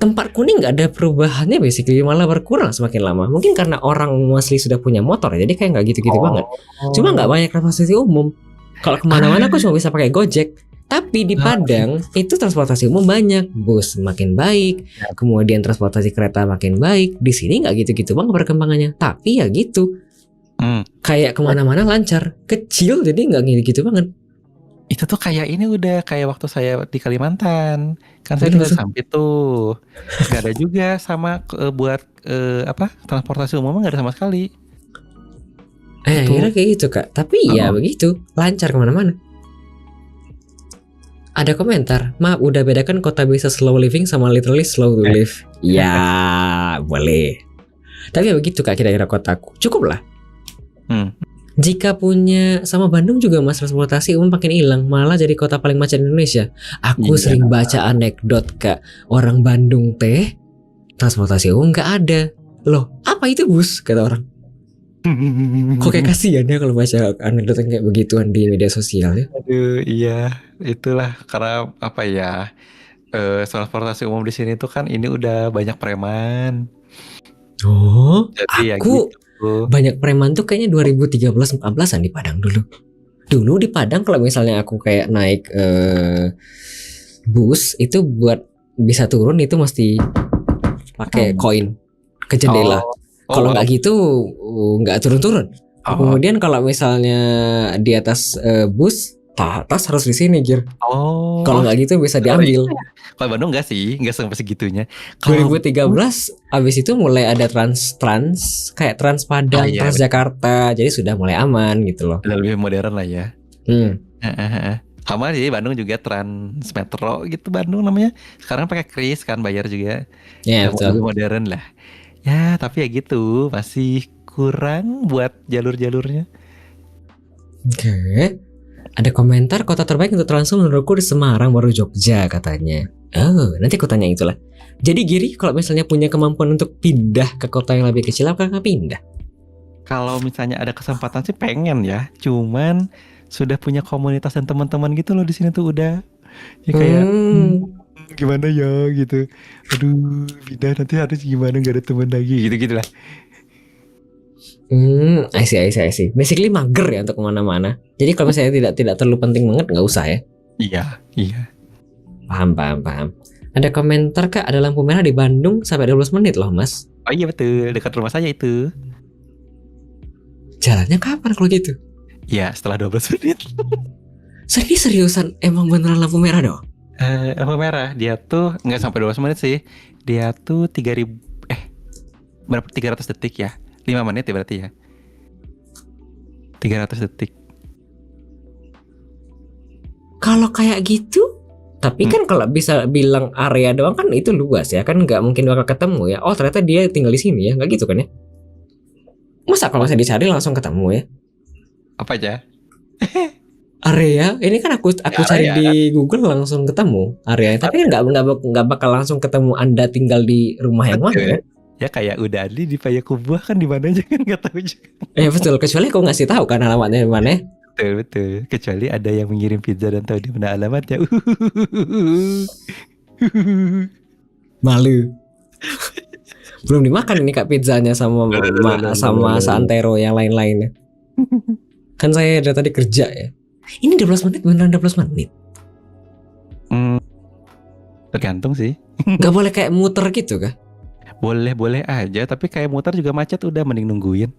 tempat kuning nggak ada perubahannya, basically malah berkurang semakin lama. Mungkin karena orang asli sudah punya motor, jadi kayak nggak gitu-gitu banget. Cuma nggak banyak transportasi umum. Kalau kemana-mana aku cuma bisa pakai Gojek. Tapi di Padang itu transportasi umum banyak, bus makin baik, kemudian transportasi kereta makin baik. Di sini nggak gitu-gitu banget perkembangannya. Tapi ya gitu. Kayak kemana-mana lancar, kecil jadi nggak gitu banget. Itu tuh kayak ini udah kayak waktu saya di Kalimantan, kan saya tinggal di Sampit tuh, nggak ada juga sama buat transportasi umum nggak ada sama sekali. Kira kayak gitu Kak, tapi ya begitu lancar kemana-mana. Ada komentar, maaf udah bedakan kota bisa slow living sama literally slow to live. Ya boleh. Tapi ya begitu Kak kira-kira kotaku, cukup lah. Jika punya sama Bandung juga mas transportasi umum makin hilang, malah jadi kota paling macet di Indonesia. Aku sering baca anekdot Kak, orang Bandung teh transportasi umum nggak ada. Loh, apa itu bus kata orang. Kok kayak kasihan ya kalau baca anekdot yang kayak begituan di media sosial ya. Aduh, iya, itulah karena apa ya? Transportasi umum di sini tuh kan ini udah banyak preman. Oh, jadi aku banyak preman tuh kayaknya 2013-14an di Padang dulu. Dulu di Padang kalau misalnya aku kayak naik bus itu buat bisa turun itu mesti pakai koin ke jendela. Kalau nggak gitu nggak turun-turun. Kemudian kalau misalnya di atas bus tas harus di sini Gir. Kalau nggak gitu bisa diambil. Kalau Bandung nggak sih, nggak sampai segitunya. 2013 abis itu mulai ada trans kayak Trans Padang, Trans Jakarta, jadi sudah mulai aman gitu loh. Udah lebih modern lah ya. Sama sih Bandung juga Trans Metro gitu Bandung namanya. Sekarang pakai kris kan bayar juga. Ya betul. Lebih modern lah. Ya tapi ya gitu masih kurang buat jalur-jalurnya. Oke. Ada komentar kota terbaik untuk transfer menurutku di Semarang baru Jogja katanya. Oh, nanti aku tanya itulah. Jadi Giri kalau misalnya punya kemampuan untuk pindah ke kota yang lebih kecil, apakah nggak pindah? Kalau misalnya ada kesempatan sih pengen ya. Cuman sudah punya komunitas dan teman-teman gitu loh di sini tuh udah. Ya kayak gimana ya gitu. Aduh, pindah nanti harus gimana nggak ada teman lagi gitu lah. I see. Basically mager ya untuk kemana-mana. Jadi kalau misalnya tidak terlalu penting banget nggak usah ya. Iya. Paham. Ada komentar Kak, ada lampu merah di Bandung sampai 12 menit loh Mas. Oh iya betul, dekat rumah saya itu. Jalannya kapan kalau gitu? Ya setelah 12 menit. Seriusan emang beneran lampu merah dong? Lampu merah dia tuh nggak sampai 12 menit sih. Dia tuh 300 detik ya. 5 menit ya berarti ya. 300 detik. Kalau kayak gitu, tapi kan kalau bisa bilang area doang kan itu luas ya, kan nggak mungkin bakal ketemu ya. Oh ternyata dia tinggal di sini ya, nggak gitu kan ya? Masa kalau saya dicari langsung ketemu ya? Apa aja? Area, ini kan aku cari Area di kan? Google langsung ketemu area, tapi kan nggak bakal langsung ketemu Anda tinggal di rumah yang mana Betul. kan? Ya kayak udah di Payakumbuh kan di mana aja kan nggak tahu juga. Betul, kecuali kau ngasih tahu kan alamatnya di mana. Betul betul. Kecuali ada yang mengirim pizza dan tahu di mana alamatnya. Malu. Belum dimakan ini Kak pizzanya sama Santero yang lain-lainnya. Kan saya dari tadi kerja ya. Ini 12 menit beneran 12 menit. Tergantung sih. Gak boleh kayak muter gitu kah? Boleh aja, tapi kayak muter juga macet, udah mending nungguin.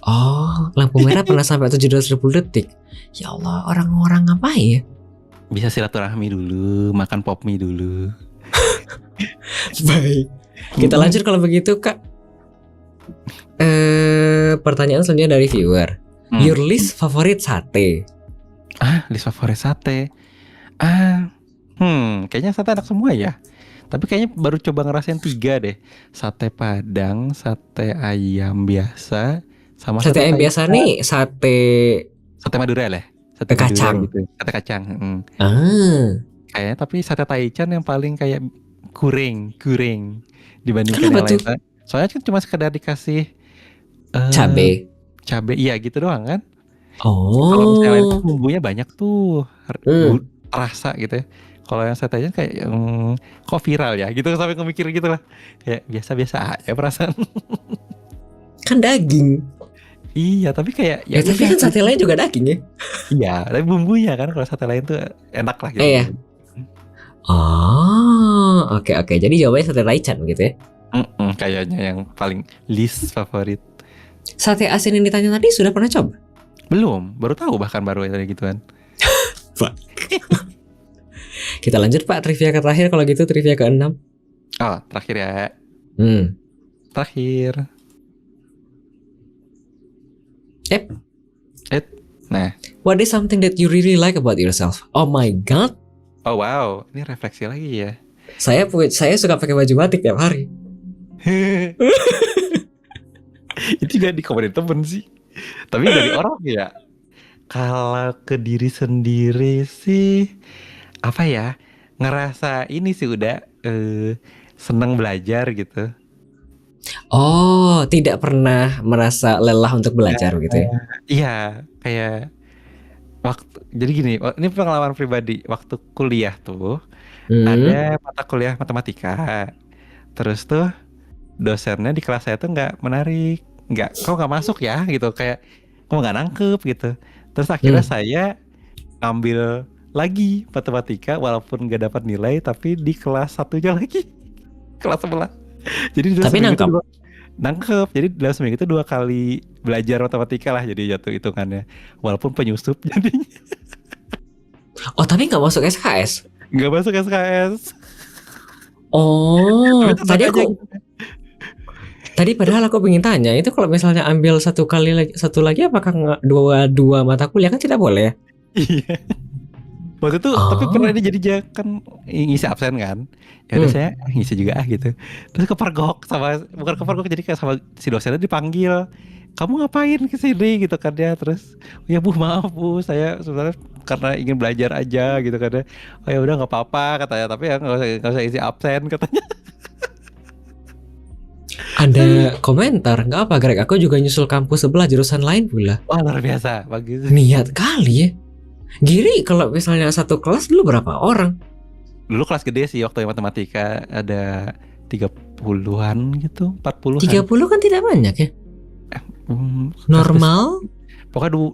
Oh, lampu merah pernah sampai 720 detik. Ya Allah, orang-orang ngapain ya? Bisa silaturahmi dulu, makan pop mie dulu. Baik. Kita lanjut kalau begitu Kak. Pertanyaan selanjutnya dari viewer. Your least favorite sate? List favorit sate. Kayaknya sate enak semua ya. Tapi kayaknya baru coba ngerasain 3 deh. Sate Padang, sate ayam biasa, sama Sate ayam biasa nih, sate Madura lah. Sate kacang Madura gitu. Sate kacang. Kayaknya tapi sate Taichan yang paling kayak kurang dibandingkan Kenapa yang lain. tuh? Soalnya kan cuma sekedar dikasih Cabe. iya gitu doang kan. Oh. Kalau misalnya lain kan bumbunya banyak tuh, rasa gitu ya. Kalau yang sate Taichan kayak kok viral ya gitu, sampai ngemikir gitu lah. Kayak biasa-biasa aja perasaan. Kan daging. Iya, tapi kayak Ya tapi kan sate lain juga daging ya. Iya, tapi bumbunya kan kalau sate lain tuh enak lah gitu. Iya. Oh, oke. Jadi jawabannya sate Taichan gitu ya. Kayaknya yang paling least favorit. Sate asin yang ditanya tadi sudah pernah coba? Belum, baru tahu bahkan baru tadi gituan. Kita lanjut Pak, trivia ke terakhir kalau gitu, trivia ke-6. Oh, terakhir ya. Terakhir. Nah. What is something that you really like about yourself? Oh my god. Oh wow, ini refleksi lagi ya. Saya suka pakai baju batik tiap hari. Itu juga di komen temen sih. Tapi dari orang ya. Kalau ke diri sendiri sih apa ya? Ngerasa ini sih udah seneng belajar gitu. Oh, tidak pernah merasa lelah untuk belajar gitu ya? Iya, kayak jadi gini, ini pengalaman pribadi. Waktu kuliah tuh ada mata kuliah matematika. Terus tuh dosennya di kelas saya tuh nggak menarik, kok nggak masuk ya gitu, kayak kok nggak nangkep gitu. Terus akhirnya saya ngambil lagi matematika walaupun nggak dapat nilai, tapi di kelas satunya lagi, kelas sebelah. Jadi tapi nangkep. Jadi dalam seminggu itu 2 kali belajar matematika lah, jadi jatuh hitungannya. Walaupun penyusup jadinya. Oh, tapi nggak masuk SKS? Nggak masuk SKS. Oh, tadi padahal aku pengen tanya, itu kalau misalnya ambil satu lagi apakah nggak dua mata kuliah kan tidak boleh ya? Iya. Waktu itu tapi pernah ini jadi kan ngisi absen kan. Ya udah saya ngisi juga gitu. Terus kepergok bukan kepergok, jadi kayak sama si dosennya dipanggil. Kamu ngapain ke sini gitu kan ya. Terus ya Bu, maaf Bu, saya sebenarnya karena ingin belajar aja gitu kan ya. Oh ya udah enggak apa-apa katanya, tapi ya enggak usah isi absen katanya. Ada komentar, nggak apa Greg, aku juga nyusul kampus sebelah jurusan lain pula. Wah luar biasa, bagus. Niat kali ya. Giri kalau misalnya satu kelas dulu berapa orang? Dulu kelas gede sih waktu matematika, ada 30-an gitu, 40-an. 30 kan tidak banyak ya? Normal? Pokoknya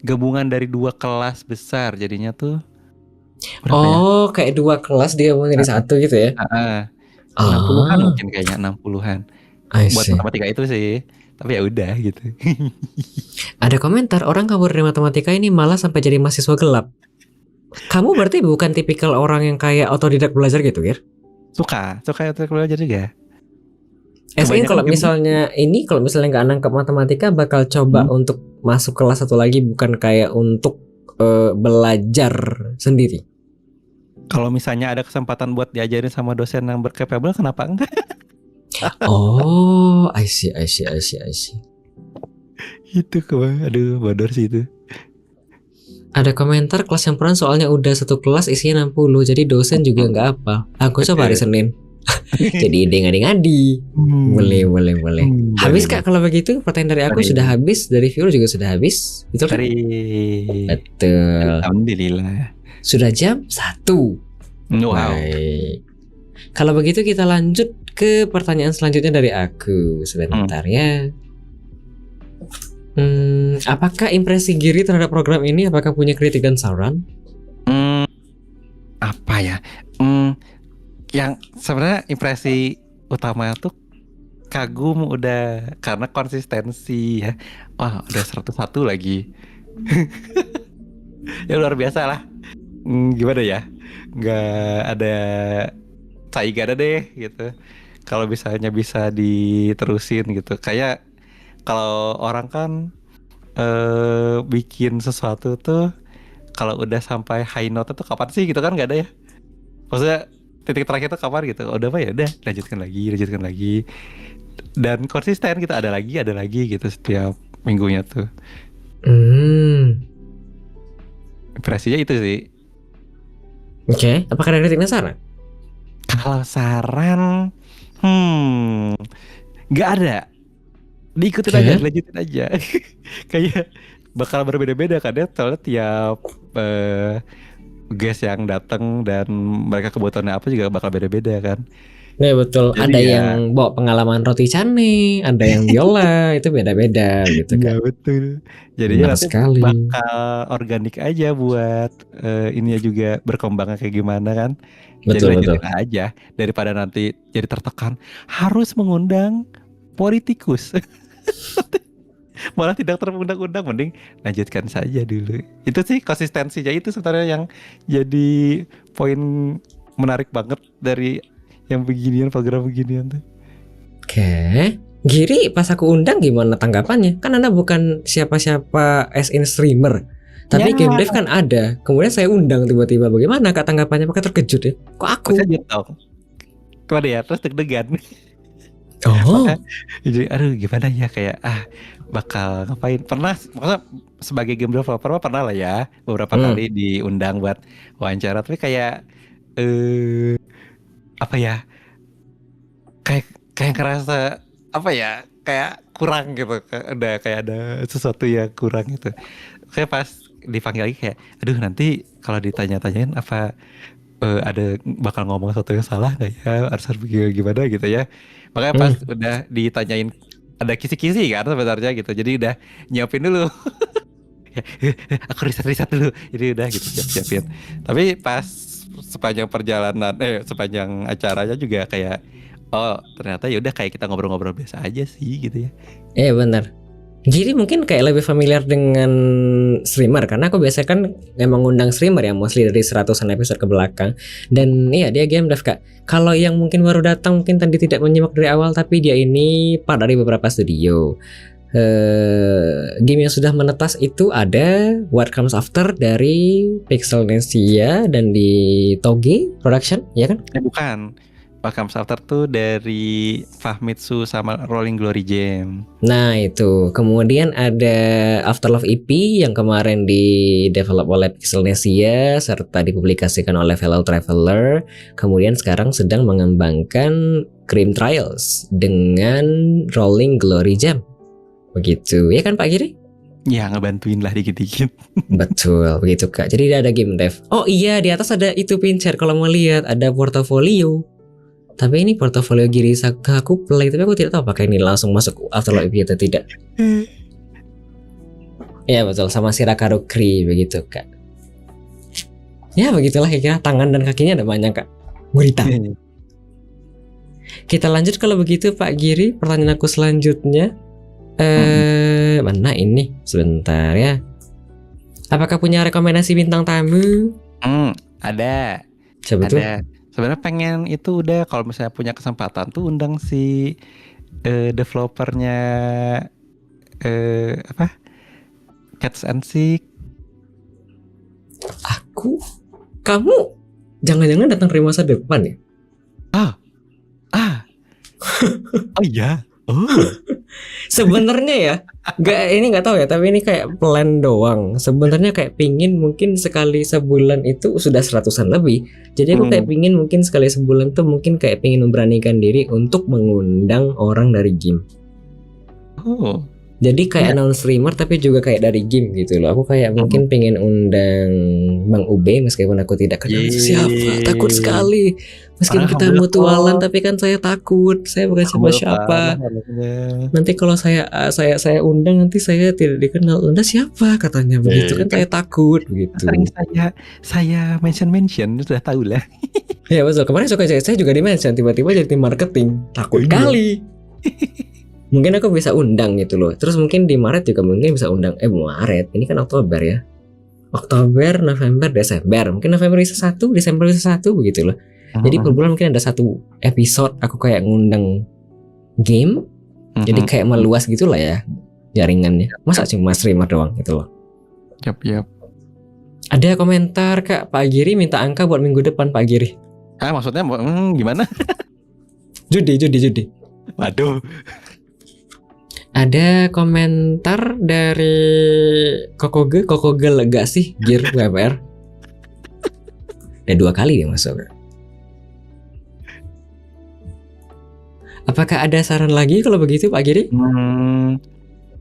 gabungan dari 2 kelas besar jadinya tuh. Oh, kayak 2 kelas dia mau jadi satu gitu ya? 60-an mungkin, kayaknya 60-an. Buat matematika itu sih. Tapi ya udah gitu. Ada komentar, orang kabur dari matematika ini malah sampai jadi mahasiswa gelap. Kamu berarti bukan tipikal orang yang kayak otodidak belajar gitu, Gir? Suka otodidak belajar juga. Kalau misalnya nggak nangkep matematika, bakal coba untuk masuk kelas satu lagi, bukan kayak untuk belajar sendiri. Kalau misalnya ada kesempatan buat diajarin sama dosen yang berkapabel, kenapa enggak? Oh, I see. Itu aduh bodor sih itu. Ada komentar kelas campuran soalnya udah satu kelas isinya 60, jadi dosen juga nggak apa. Aku coba hari Senin. Jadi ide ngadi-ngadi. Boleh. Habis Boleh. Kak kalau begitu pertanyaan dari aku Boleh. sudah habis, dari viewer juga sudah habis. Betul kan? Dari Betul. Alhamdulillah. Sudah jam 1. Wow. Baik. Kalau begitu kita lanjut ke pertanyaan selanjutnya dari aku. Sebentar ya. Apakah impresi Giri terhadap program ini? Apakah punya kritik dan saran? Apa ya? Yang sebenarnya impresi utama tuh kagum udah karena konsistensi ya. Wah, udah 101 lagi. Ya luar biasa lah. Gimana ya? Nggak ada saingan deh gitu. Kalau misalnya bisa diterusin gitu. Kayak kalau orang kan bikin sesuatu tuh kalau udah sampai high note tuh kapan sih gitu kan, nggak ada ya. Maksudnya titik terakhir tuh kapan gitu. Udah apa ya udah lanjutkan lagi. Dan konsisten gitu, ada lagi gitu setiap minggunya tuh. Impresinya itu sih. Oke. Apakah ada kritik dan saran? Kalau saran nggak ada. Diikutin aja, dilanjutin aja. Kayak bakal berbeda-beda kan ya, soalnya tiap guest yang datang dan mereka kebutuhannya apa juga bakal beda-beda kan. Nah betul. Jadi Ada ya, yang bawa pengalaman roti cane, ada yang biola, itu beda-beda gitu iya kan. betul. Jadinya Benar nanti sekali. bakal organik aja buat ininya juga berkembangnya kayak gimana kan. Jadi Betul. lanjutin aja daripada nanti jadi tertekan harus mengundang politikus. Malah tidak terundang-undang, mending lanjutkan saja dulu. Itu sih konsistensinya itu sebenarnya yang jadi poin menarik banget dari yang beginian, program beginian tuh. Oke. Giri pas aku undang gimana tanggapannya? Kan Anda bukan siapa-siapa as in streamer. Tapi Ya. game dev kan ada. Kemudian saya undang tiba-tiba. Bagaimana Kak tanggapannya? Apakah terkejut ya? Kok aku? Terkejut dong. Kemana ya? Terus deg-degan. Oh. Jadi aduh gimana ya, kayak bakal ngapain. Pernah, maksudnya sebagai game developer pernah lah ya beberapa kali diundang buat wawancara. Tapi kayak apa ya, kayak ngerasa apa ya, kayak kurang gitu. Udah kayak ada sesuatu yang kurang gitu. Kayak pas dipanggil lagi kayak aduh nanti kalau ditanya-tanyain apa ada bakal ngomong sesuatu yang salah nggak ya, harus gimana gitu ya. Makanya pas udah ditanyain ada kisi-kisi kan sebenarnya gitu, jadi udah nyiapin dulu. Aku riset dulu, jadi udah gitu siapin. Tapi pas sepanjang perjalanan sepanjang acaranya juga kayak oh ternyata ya udah kayak kita ngobrol-ngobrol biasa aja sih gitu ya. Benar. Jadi mungkin kayak lebih familiar dengan streamer, karena aku biasa kan emang ngundang streamer yang mostly dari 100-an episode ke belakang. Dan iya dia game dev Kak. Kalau yang mungkin baru datang mungkin tadi tidak menyimak dari awal, tapi dia ini part dari beberapa studio. Game yang sudah menetas itu ada What Comes After dari Pixelnesia dan di Toge Production, ya kan? Bukan. What Comes After tuh dari Famitsu sama Rolling Glory Jam. Nah itu. Kemudian ada Afterlife EP yang kemarin di develop oleh Pixelnesia serta dipublikasikan oleh Fellow Traveler. Kemudian sekarang sedang mengembangkan Grim Trials dengan Rolling Glory Jam. Begitu, ya kan Pak Giri? Ya ngebantuin lah dikit-dikit. Betul, begitu Kak. Jadi ada game dev. Oh iya, di atas ada itu Pincer. Kalau mau lihat ada portofolio. Tapi ini portofolio Giri Saka aku play, tapi aku tidak tahu apakah ini langsung masuk Afterlife atau tidak. Ya betul, sama Shirakaru Kri begitu Kak. Ya begitulah kira-kira, tangan dan kakinya ada banyak Kak. Gurita. Kita lanjut kalau begitu Pak Giri, pertanyaan aku selanjutnya. Mana ini? Sebentar ya. Apakah punya rekomendasi bintang tamu? Ada. Coba tuh. Ada. Sebenarnya pengen itu udah kalau misalnya punya kesempatan tuh undang si developernya apa? Cats and Seek. Kamu jangan-jangan datang dari masa depan ya? Oh iya. Oh. Sebenarnya ya, nggak tahu ya, tapi ini kayak plan doang. Sebenarnya kayak pingin mungkin sekali sebulan itu sudah 100-an lebih. Jadi aku kayak pingin mungkin sekali sebulan tuh mungkin kayak pingin memberanikan diri untuk mengundang orang dari game. Oh. Jadi kayak non-streamer tapi juga kayak dari game gitu loh. Aku kayak mungkin pengen undang Bang Ube meskipun aku tidak kenal itu siapa. Takut sekali. Meskipun kita mutualan tapi kan saya takut. Saya bukan siapa-siapa. Nanti kalau saya undang nanti saya tidak dikenal. Anda siapa katanya begitu kan saya takut begitu. Sering saya mention sudah tahu lah. Ya betul. Kemarin saya juga di-mention tiba-tiba jadi tim marketing. Takut kali. Mungkin aku bisa undang gitu loh. Terus mungkin di Maret juga mungkin bisa undang. Maret, ini kan Oktober ya. Oktober, November, Desember. Mungkin November bisa 1, Desember bisa 1 begitu loh. Jadi per bulan mungkin ada 1 episode aku kayak ngundang game. Jadi kayak meluas gitu lah ya jaringannya. Masa cuma streamer doang gitu loh. Yap. Ada komentar Kak, Pak Giri minta angka buat minggu depan Pak Giri. Maksudnya gimana? Judi. Waduh. Ada komentar dari Kokoge lega sih Gear WMR. Ada 2 kali dia masuk. Apakah ada saran lagi kalau begitu Pak Giri?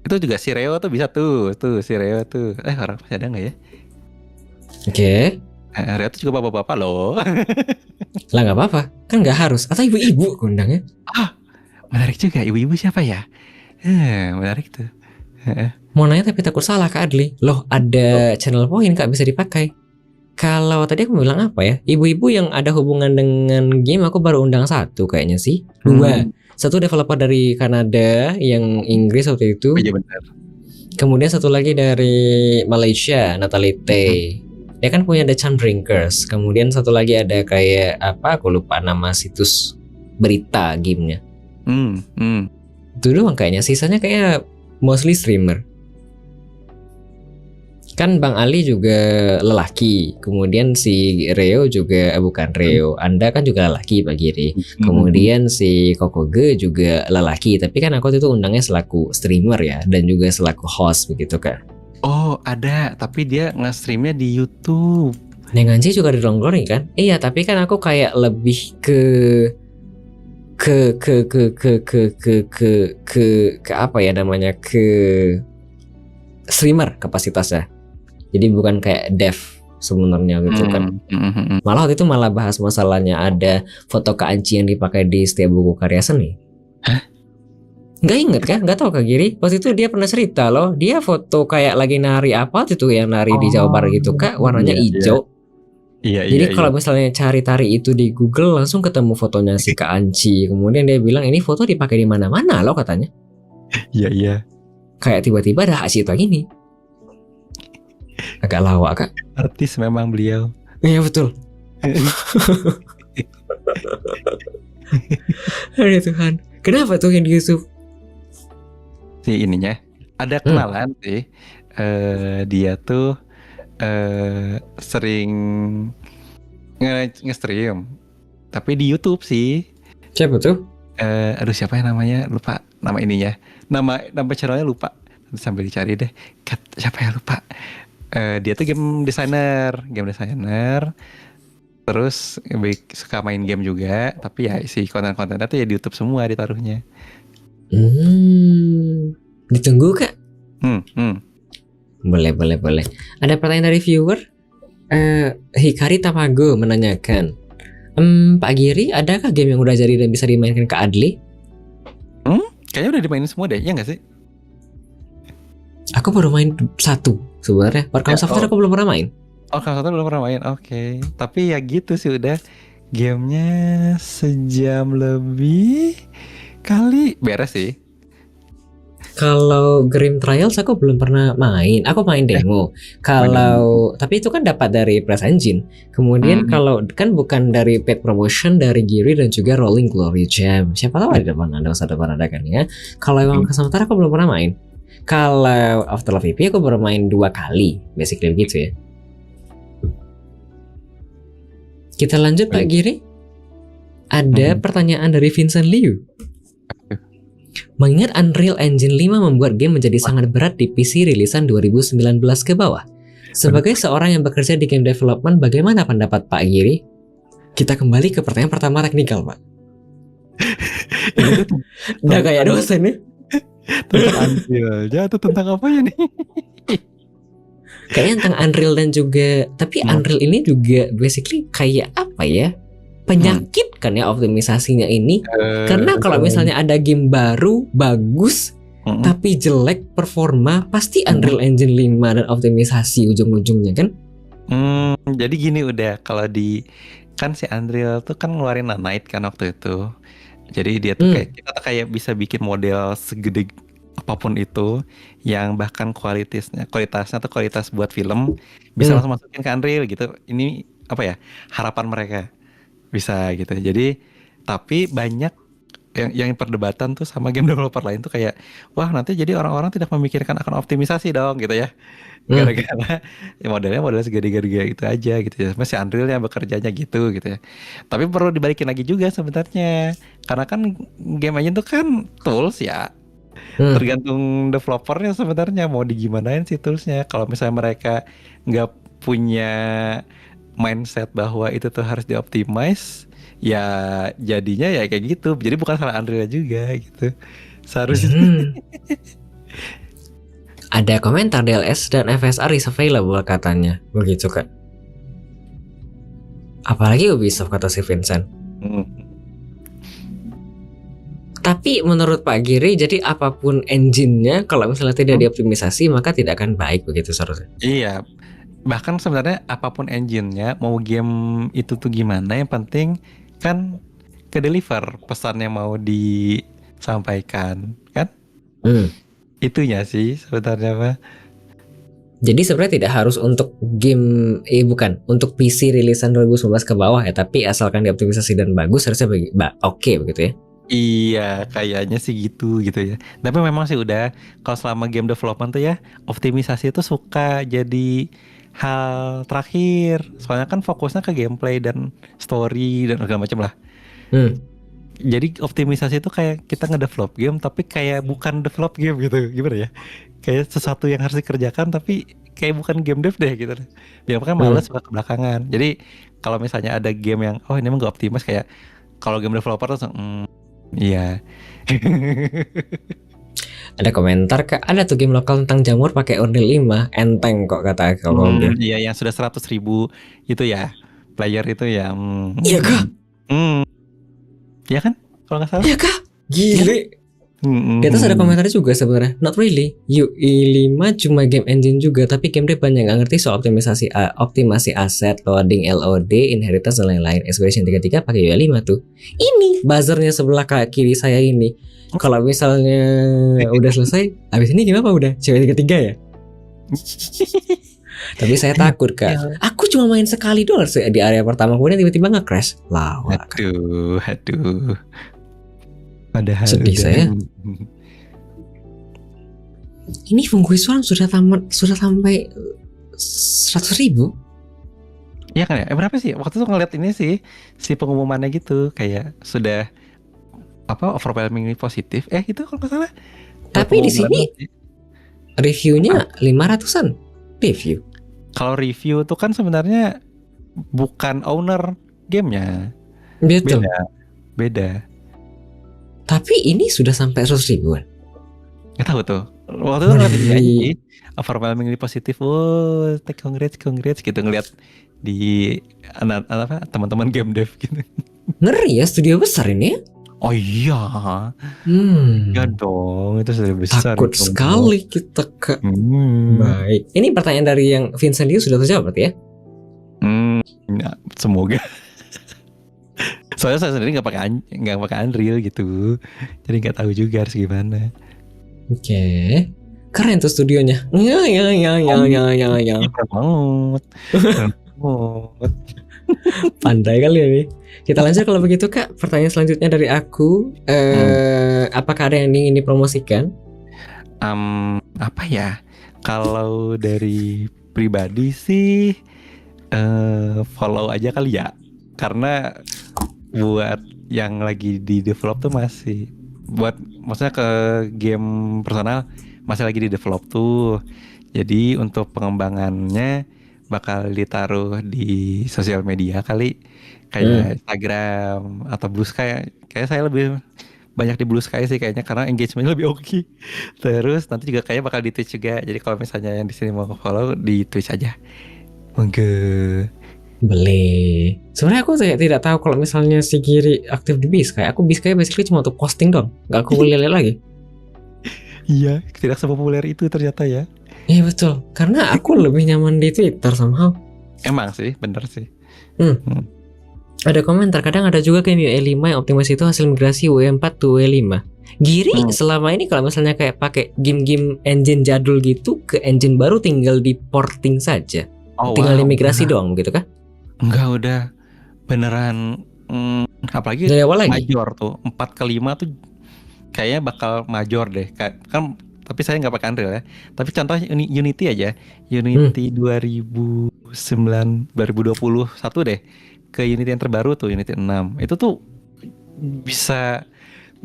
Itu juga si Reo tuh bisa tuh si Reo tuh. Orang masih ada nggak ya? Oke. Reo tuh juga bapak-bapak loh. Lah nggak apa-apa, kan nggak harus. Atau ibu-ibu undangnya. Menarik juga. Ibu-ibu siapa ya? Menarik tuh. Mau nanya tapi takut salah Kak Adli. Loh ada channel point Kak bisa dipakai. Kalau tadi aku bilang apa ya? Ibu-ibu yang ada hubungan dengan game aku baru undang 1 kayaknya sih. 2. 1 developer dari Kanada yang Inggris waktu itu. Iya benar. Kemudian 1 lagi dari Malaysia, Natalite. Dia kan punya The Charm Drinkers. Kemudian 1 lagi ada kayak apa? Aku lupa nama situs berita gamenya. Itu doang kayaknya, sisanya kayak mostly streamer. Kan Bang Ali juga lelaki, kemudian si Reo juga bukan Reo, Anda kan juga lelaki Pak Giri. Kemudian si Kokoge juga lelaki, tapi kan aku itu undangnya selaku streamer ya, dan juga selaku host begitu kan. Oh ada, tapi dia nge-streamnya di YouTube. Nenganji juga dironggori kan? Iya, tapi kan aku kayak lebih ke apa ya namanya, ke streamer kapasitasnya. Jadi bukan kayak dev sebenarnya gitu kan. Malah waktu itu malah bahas masalahnya ada foto Kak Anci yang dipakai di setiap buku karya seni. Nggak inget kan? Nggak tahu Kak Giri. Waktu itu dia pernah cerita loh, dia foto kayak lagi nari apa itu yang nari di Jawa Barat gitu Kak, warnanya hijau. Jadi kalau misalnya cari tari itu di Google langsung ketemu fotonya si Kak Anci. Kemudian dia bilang ini foto dipakai di mana-mana loh katanya. Iya. Kayak tiba-tiba ada Hak Cipta gini. Agak lawak Kak. Artis memang beliau. Iya betul. Aduh Tuhan. Kenapa tuh yang di YouTube? Si ininya ada kenalan sih. Dia tuh sering nge-stream tapi di YouTube sih. Siapa tuh? Aduh siapa ya namanya, lupa nama ininya, nama channelnya lupa, sambil dicari deh. Siapa ya, lupa. Dia tuh game designer, terus suka main game juga, tapi ya si konten-kontennya tuh ya di YouTube semua ditaruhnya. Ditunggu Kak. Boleh. Ada pertanyaan dari viewer. Hikari Tamago menanyakan, Pak Giri, adakah game yang udah jadi dan bisa dimainkan Kak Adli? Kayaknya udah dimainin semua deh, ya nggak sih? Aku baru main 1 sebenarnya. Arkham Software aku belum pernah main. Arkham Software belum pernah main, oke. Tapi ya gitu sih udah. Gamenya sejam lebih kali beres sih. Kalau Grim Trials aku belum pernah main. Aku main demo. Tapi itu kan dapat dari Press Engine. Kemudian kalau kan bukan dari paid promotion dari Giri dan juga Rolling Glory Jam. Siapa tahu di depan ada kan ya. Kalau yang sementara aku belum pernah main. Kalau Afterlife VP aku baru main 2 kali, basically gitu ya. Kita lanjut Pak Giri. Ada pertanyaan dari Vincent Liu. Mengingat Unreal Engine 5 membuat game menjadi sangat berat di PC rilisan 2019 ke bawah. Sebagai seorang yang bekerja di game development, bagaimana pendapat Pak Giri? Kita kembali ke pertanyaan pertama teknikal, Pak. Udah kayak dosen ya. Tentang Unreal. Ya itu tentang apa ya nih? Kayaknya tentang Unreal dan juga, tapi Unreal ini juga basically kayak apa ya? Penyakit kan ya optimisasinya ini. Karena kalau misalnya ada game baru bagus tapi jelek performa, pasti Unreal Engine 5 dan optimisasi ujung-ujungnya kan. Jadi gini udah, kalau di kan si Unreal tuh kan ngeluarin Nanite kan waktu itu. Jadi dia tuh kayak kita tuh kayak bisa bikin model segede apapun itu, yang bahkan kualitasnya tuh kualitas buat film bisa langsung masukin ke Unreal gitu. Ini apa ya, harapan mereka bisa gitu. Jadi tapi banyak yang perdebatan tuh sama game developer lain tuh kayak, wah nanti jadi orang-orang tidak memikirkan akan optimisasi dong gitu ya, gara-gara modelnya segede-gede gitu aja gitu ya, masih Unreal yang bekerjanya gitu ya. Tapi perlu dibalikin lagi juga sebenarnya, karena kan game engine tuh kan tools ya, tergantung developernya sebenarnya mau digimanain sih toolsnya. Kalau misalnya mereka nggak punya mindset bahwa itu tuh harus dioptimize, ya jadinya ya kayak gitu. Jadi bukan salah Unreal juga gitu seharusnya. Ada komentar DLS dan FSR is available katanya, begitu Kak. Apalagi Ubisoft kata si Vincent. Tapi menurut Pak Giri, jadi apapun engine-nya, kalau misalnya tidak dioptimisasi maka tidak akan baik, begitu seharusnya. Iya, bahkan sebenarnya apapun engine-nya, mau game itu tuh gimana, yang penting kan ke deliver pesan yang mau disampaikan kan. Itunya sih sebenarnya Pak. Jadi sebenarnya tidak harus untuk game bukan untuk PC rilisan 2019 ke bawah ya, tapi asalkan dioptimisasi dan bagus harusnya oke begitu ya. Iya, kayaknya sih gitu ya. Tapi memang sih udah, kalau selama game development tuh ya, optimisasi itu suka jadi hal terakhir. Soalnya kan fokusnya ke gameplay dan story dan segala macam lah. Jadi optimisasi itu kayak kita ngedevelop game tapi kayak bukan develop game gitu. Gimana ya? Kayak sesuatu yang harus dikerjakan tapi kayak bukan game dev deh gitu. Biar kan males suka kebelakangan. Jadi kalau misalnya ada game yang ini emang gak optimis, kayak kalau game developer tuh iya. Ada komentar Kak, ada tuh game lokal tentang jamur pakai Unreal 5, enteng kok kata kalau iya yang sudah 100.000 itu ya player itu ya. Iya Kak. Iya kan? Kalau nggak salah. Iya Kak. Gile. Di atas ada komentar juga sebenarnya. Not really. UI5 cuma game engine juga, tapi game dev banyak nggak ngerti soal optimasi aset, loading, LOD, inheritance dan lain-lain. Expedition 33 pakai UI5 tuh. Ini buzzernya sebelah kiri saya ini. Kalau misalnya udah selesai, habis ini gimana udah? CW 33 ya? Tapi saya takut Kak. Aku cuma main sekali doang di area pertama, kemudian tiba-tiba nge-crash. Lawak. Aduh. Padahal sedih saya. Ini Fungguisuan sudah sampai 100.000. Iya kan ya? Berapa sih? Waktu itu ngeliat ini sih, si pengumumannya gitu, kayak sudah overwhelmingly positif. Itu kalau nggak salah. Tapi di sini reviewnya 500-an review. Kalau review tuh kan sebenarnya bukan owner gamenya. Betul. Beda. Tapi ini sudah sampai 100.000-an. Gak tahu tuh. Waktu itu ngeliat ini overwhelmingly positif. Oh, congrats gitu, ngeliat di teman-teman game dev gitu. Ngeri ya, studio besar ini ya. Oh iya. Ya dong, itu sudah besar. Takut sekali kita Kak. Baik. Ini pertanyaan dari yang Vincent itu sudah terjawab berarti ya? Semoga. Soalnya saya sendiri nggak pakai Unreal gitu, jadi nggak tahu juga harus gimana. Oke. Keren tuh studionya. Ya. Keren banget. Pandai kali ini. Kita lanjut kalau begitu Kak. Pertanyaan selanjutnya dari aku. Apakah ada yang ingin dipromosikan? Apa ya? Kalau dari pribadi sih follow aja kali ya. Karena buat yang lagi di develop tuh masih buat maksudnya ke game personal masih lagi di develop tuh. Jadi untuk pengembangannya bakal ditaruh di sosial media kali, kayak Instagram atau Blue Sky. Kayak saya lebih banyak di Blue Sky sih kayaknya karena engagementnya lebih oke. Terus nanti juga kayak bakal di Twitch juga. Jadi kalau misalnya yang di sini mau follow di Twitch aja. Monggo. Boleh. Sebenarnya aku tidak tahu kalau misalnya si Giri aktif di Biskai. Aku Biskai basically cuma untuk posting dong. Gak aku lihat lagi. Iya, tidak sepopuler itu ternyata ya. Iya betul. Karena aku lebih nyaman di Twitter somehow. Emang sih, bener sih. Ada komentar, kadang ada juga game UE5 yang optimasi itu hasil migrasi UE4 ke UE5. Giri selama ini kalau misalnya kayak pakai game-game engine jadul gitu ke engine baru tinggal di porting saja. Tinggal imigrasi doang gitu kan? Enggak, udah beneran apalagi dari awal lagi. Major tuh 4 ke 5 tuh kayaknya bakal major deh. Kan tapi saya nggak pakai Unreal ya. Tapi contohnya Unity aja. Unity 2021 deh. Ke Unity yang terbaru tuh Unity 6. Itu tuh bisa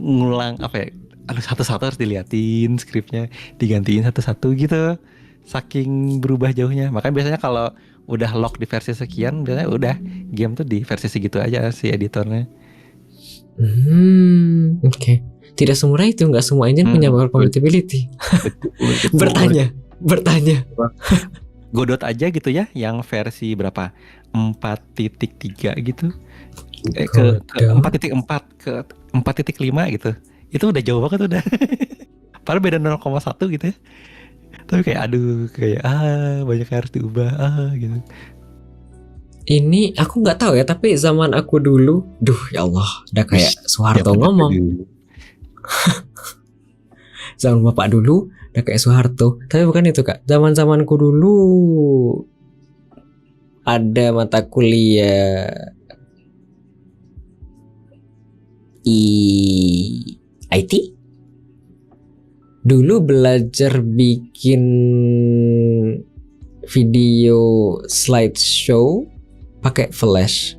ngulang apa ya? Satu-satu harus diliatin skripnya, digantiin satu-satu gitu. Saking berubah jauhnya. Makanya biasanya kalau udah lock di versi sekian, biasanya udah game tuh di versi segitu aja si editornya. Oke. Tidak semurah itu, nggak semua engine punya backward compatibility. Bertanya. Godot aja gitu ya, yang versi berapa? 4.3 gitu. Ke 4.4 ke 4.5 gitu. Itu udah jauh banget udah. Padahal beda 0,1 gitu ya. Tapi kayak aduh, kayak banyak yang harus diubah gitu. Ini aku nggak tahu ya, tapi zaman aku dulu, ya Allah, udah kayak Soeharto ngomong. Zaman bapak dulu udah kayak Soeharto, tapi bukan itu Kak. Zaman-zamanku dulu ada mata kuliah IT. Dulu belajar bikin video slideshow pakai Flash.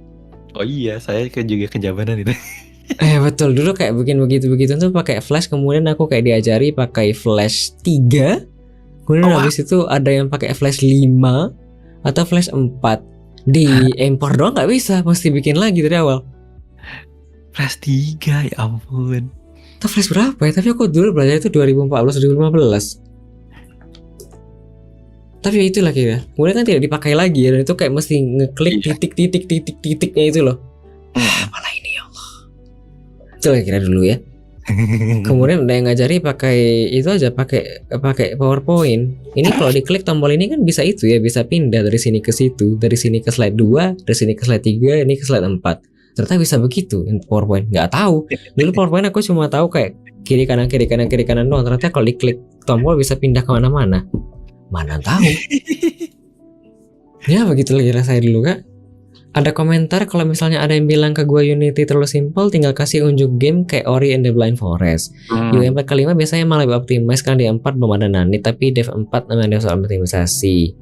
Oh iya, saya juga kejabanan itu. Betul, dulu kayak bikin begitu tuh pakai Flash, kemudian aku kayak diajari pakai Flash 3. Kemudian habis itu ada yang pakai Flash 5 atau Flash 4. Di import doang nggak bisa, mesti bikin lagi dari awal. Flash 3 ya ampun. Atau Flash berapa ya? Tapi aku dulu belajar itu 2014-2015. Tapi itulah kira. Kemudian kan tidak dipakai lagi ya, dan itu kayak mesti ngeklik titiknya itu loh. Malah ini ya Allah. Itulah kira dulu ya. Kemudian ada yang ngajari pakai itu aja, pakai PowerPoint. Ini kalau diklik tombol ini kan bisa itu ya, bisa pindah dari sini ke situ, dari sini ke slide 2, dari sini ke slide 3, ini ke slide 4. Ternyata bisa begitu PowerPoint. Nggak tahu. Dulu PowerPoint aku cuma tahu kayak kiri kanan doang. Ternyata kalau diklik tombol bisa pindah kemana-mana. Mana tahu. Ya begitu kira saya dulu Kak. Ada komentar kalau misalnya ada yang bilang ke gua Unity terlalu simple, tinggal kasih unjuk game kayak Ori and the Blind Forest. Di 4 ke 5 biasanya malah lebih optimize karena di 4 belum ada nanit, tapi dev 4 namanya dev soal optimisasi.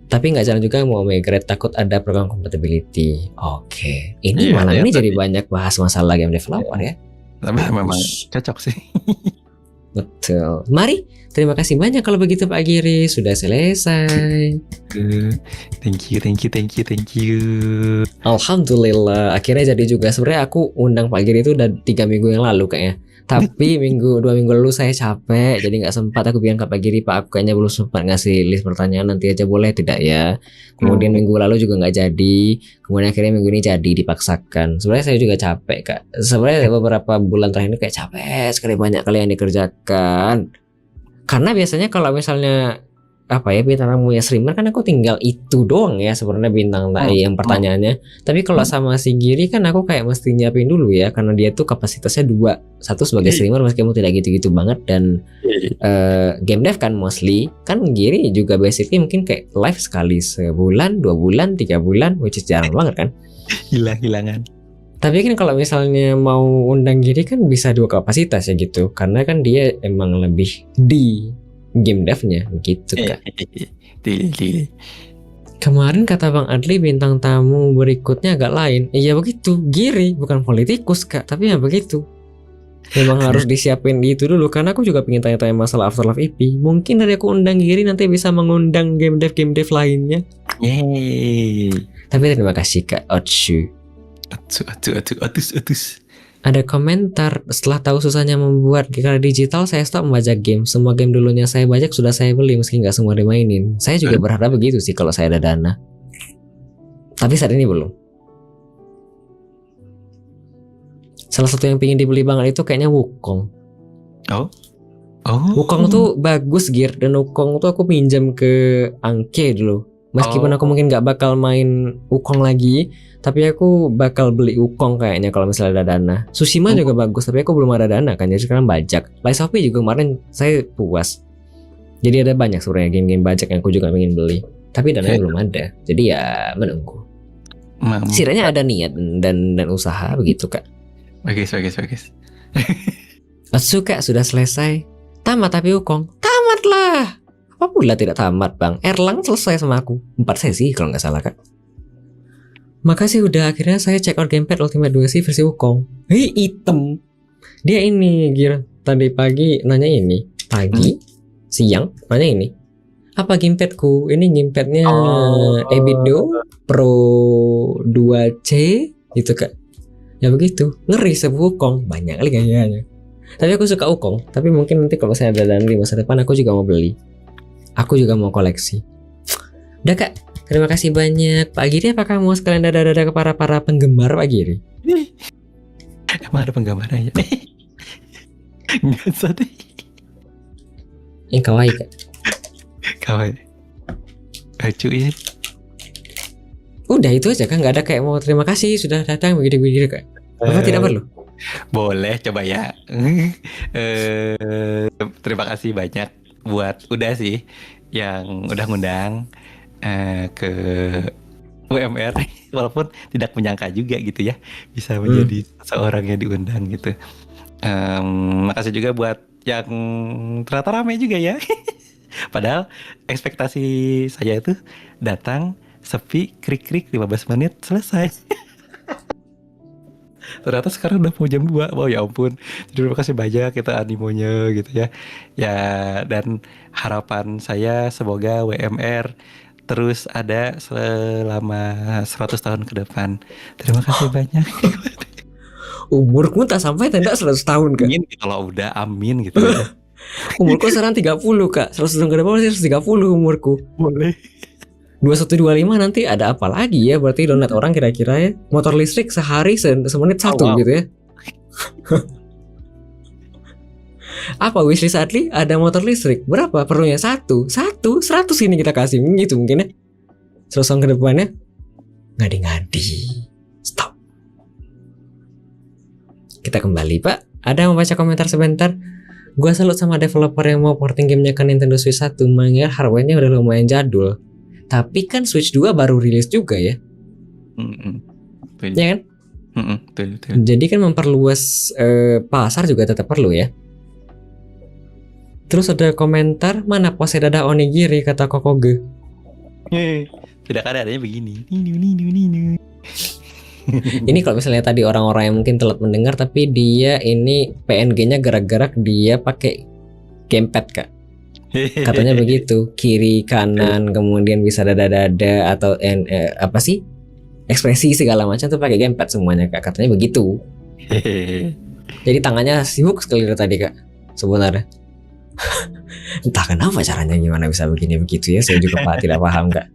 Tapi nggak jalan juga mau migrate, takut ada program compatibility. Oke. Ini malam ini jadi banyak bahas masalah game developer ya. Tapi memang cocok sih. Betul. Mari, terima kasih banyak kalau begitu Pak Giri, sudah selesai. Thank you. Alhamdulillah, akhirnya jadi juga. Sebenarnya aku undang Pak Giri itu udah 3 minggu yang lalu kayaknya. Tapi 2 minggu lalu saya capek, jadi nggak sempat. Aku bilang ke Pak Giri, Pak, aku kayaknya belum sempat ngasih list pertanyaan, nanti aja boleh tidak ya. Kemudian minggu lalu juga nggak jadi. Kemudian akhirnya minggu ini jadi, dipaksakan. Sebenarnya saya juga capek Kak. Sebenarnya beberapa bulan terakhir ini kayak capek sekali, banyak kali yang dikerjakan. Karena biasanya kalau misalnya bintang tamunya streamer kan aku tinggal itu doang ya sebenarnya bintang yang pertanyaannya. Tapi kalau sama si Giri kan aku kayak mesti nyiapin dulu ya, karena dia tuh kapasitasnya 2. Satu sebagai streamer meskipun tidak gitu-gitu banget, dan game dev kan mostly. Kan Giri juga basically mungkin kayak live sekali sebulan, 2 bulan, 3 bulan, which is jarang banget kan. Hilang-hilangan. Tapi kan kalau misalnya mau undang Giri kan bisa 2 kapasitas ya gitu, karena kan dia emang lebih di game devnya begitu Kak. Kemarin kata Bang Adli bintang tamu berikutnya agak lain. Iya begitu, Giri bukan politikus Kak, tapi ya begitu. Memang harus disiapin itu dulu karena aku juga pengen tanya-tanya masalah Afterlife EP. Mungkin dari aku undang Giri nanti bisa mengundang game dev lainnya. Yeay. Tapi terima kasih Kak Otsu. Atus. Ada komentar, setelah tahu susahnya membuat karya digital, saya stop membaca game. Semua game dulunya saya bajak sudah saya beli meski nggak semua dimainin. Saya juga berharap begitu sih kalau saya ada dana. Tapi saat ini belum. Salah satu yang pengen dibeli banget itu kayaknya Wukong. Oh. Wukong tuh bagus Gear, dan Wukong tuh aku pinjam ke Angke dulu. Meskipun aku mungkin gak bakal main Wukong lagi, tapi aku bakal beli Wukong kayaknya kalau misalnya ada dana. Tsushima juga bagus, tapi aku belum ada dana kan, jadi sekarang bajak. Lies of P juga kemarin saya puas. Jadi ada banyak sebenarnya game-game bajak yang aku juga pengen beli, tapi dananya belum ada. Jadi ya menunggu. Setidaknya ada niat dan usaha begitu Kak. Bagus. Suka sudah selesai. Tamat tapi Wukong. Tamat lah. Apa pula tidak tamat bang. Erlang selesai sama aku 4 sesi kalau nggak salah Kak. Makasih udah akhirnya saya check out gamepad Ultimate 2C versi Wukong. Hei item. Dia ini Gir. Tadi pagi nanya ini. Siang nanya ini. Apa gamepadku? Ini gamepadnya Ebido Pro 2C gitu Kak. Ya begitu, ngeri sebuah Wukong, banyak kali kayaknya. Tapi aku suka Wukong, tapi mungkin nanti kalau saya ada dana di masa depan aku juga mau beli. Aku juga mau koleksi. Udah Kak, terima kasih banyak. Pak Giri, apakah mau sekalian dada-dada ke para penggemar Pak Giri? Emang ada penggemarnya? Enggak sedih. Yang kawaii Kak. Kawaii. Lucu ini. Udah itu aja kan, nggak ada kayak mau terima kasih sudah datang begitu Kak. Apa tidak perlu? Boleh coba ya. Terima kasih banyak buat udah sih yang udah ngundang ke UMR walaupun tidak menyangka juga gitu ya bisa menjadi seorang yang diundang gitu. Makasih juga buat yang ternyata ramai juga ya. Padahal ekspektasi saya itu datang sepi, krik 15 menit selesai. Ternyata sekarang udah mau jam 2. Wow ya ampun. Terima kasih banyak kita animonya gitu ya. Ya dan harapan saya semoga WMR terus ada selama 100 tahun ke depan. Terima kasih banyak. Umurku tak sampai tidak 100 tahun Kak. Amin kalau udah amin gitu ya. Umurku sekarang 30 Kak. 100 tahun ke depan masih 130 umurku. Boleh. 2125 nanti ada apa lagi ya? Berarti donat orang kira-kira ya. Motor listrik sehari semenit satu gitu ya. Apa wishlist Adli? Ada motor listrik. Berapa perlunya? 100 ini kita kasih gitu mungkin ya. 100 tahun ke depannya. Ngadi-ngadi. Stop. Kita kembali Pak. Ada yang membaca komentar sebentar. Gua salut sama developer yang mau porting gamenya ke Nintendo Switch 1. Mengingat hardware-nya udah lumayan jadul. Tapi kan Switch 2 baru rilis juga ya. Ya kan? Betul. Jadi kan memperluas pasar juga tetap perlu ya. Terus ada komentar, mana pose dada onigiri kata Kokoge. Tidak ada adanya begini. Ini kalau misalnya tadi orang-orang yang mungkin telat mendengar, tapi dia ini PNG-nya gerak-gerak dia pakai gamepad Kak. Katanya begitu, kiri kanan kemudian bisa dada-dada atau apa sih? Ekspresi segala macam tuh pakai gamepad semuanya Kak. Katanya begitu. Jadi tangannya sibuk sekali tadi Kak sebenarnya. Entah kenapa caranya gimana bisa begini begitu ya. Saya juga tidak paham Kak.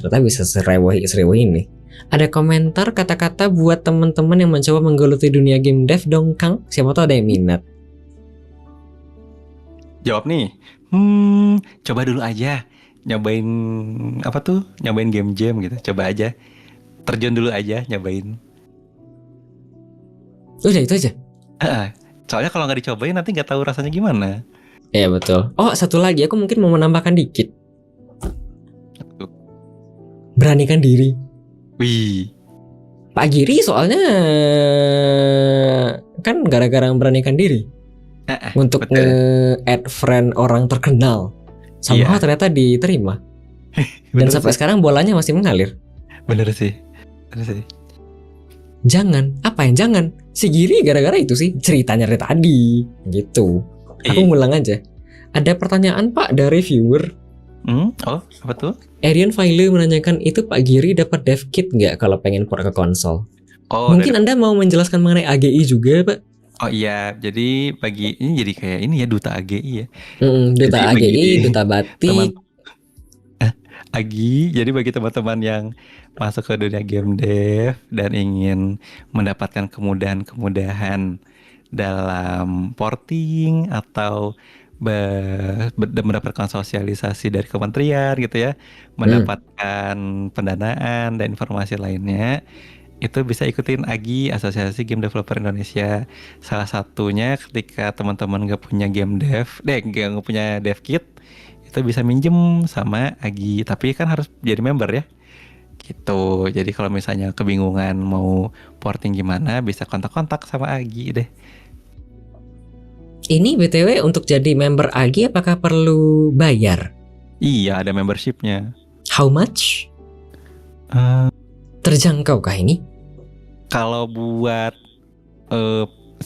Ternyata bisa serewah ini. Ada komentar kata-kata buat teman-teman yang mencoba menggeluti dunia game dev dong Kang. Siapa tahu ada yang minat. Jawab nih. Coba dulu aja. Nyobain apa tuh? Nyobain game jam gitu. Coba aja. Terjun dulu aja nyobain. Udah itu aja. Soalnya kalau nggak dicobain nanti nggak tahu rasanya gimana. Iya betul. Oh satu lagi aku mungkin mau menambahkan dikit. Beranikan diri. Wih. Pak Giri soalnya kan gara-gara beranikan diri untuk nge-add friend orang terkenal. Somehow ternyata diterima. Dan sampai sekarang bolanya masih mengalir. Bener sih. Jangan, apa yang jangan? Si Giri gara-gara itu sih ceritanya dari tadi gitu. Aku ngulang aja. Ada pertanyaan Pak dari viewer. Oh, apa tuh? Arian File menanyakan, itu Pak Giri dapat dev kit nggak kalau pengen port ke konsol? Oh, Mungkin Anda mau menjelaskan mengenai AGI juga, Pak? Oh iya, jadi bagi ini jadi kayak ini ya, duta AGI ya. Duta Jadi AGI, bagi duta batik. AGI, jadi bagi teman-teman yang masuk ke dunia game dev dan ingin mendapatkan kemudahan-kemudahan dalam porting atau mendapatkan sosialisasi dari kementerian gitu ya, mendapatkan pendanaan dan informasi lainnya, itu bisa ikutin AGI, Asosiasi Game Developer Indonesia. Salah satunya ketika teman-teman gak punya game dev, gak punya dev kit, itu bisa minjem sama AGI, tapi kan harus jadi member ya. Gitu. Jadi kalau misalnya kebingungan mau porting gimana, bisa kontak-kontak sama AGI deh. Ini BTW untuk jadi member AGI apakah perlu bayar? Iya, ada membershipnya. How much? Terjangkau kah ini? Kalau buat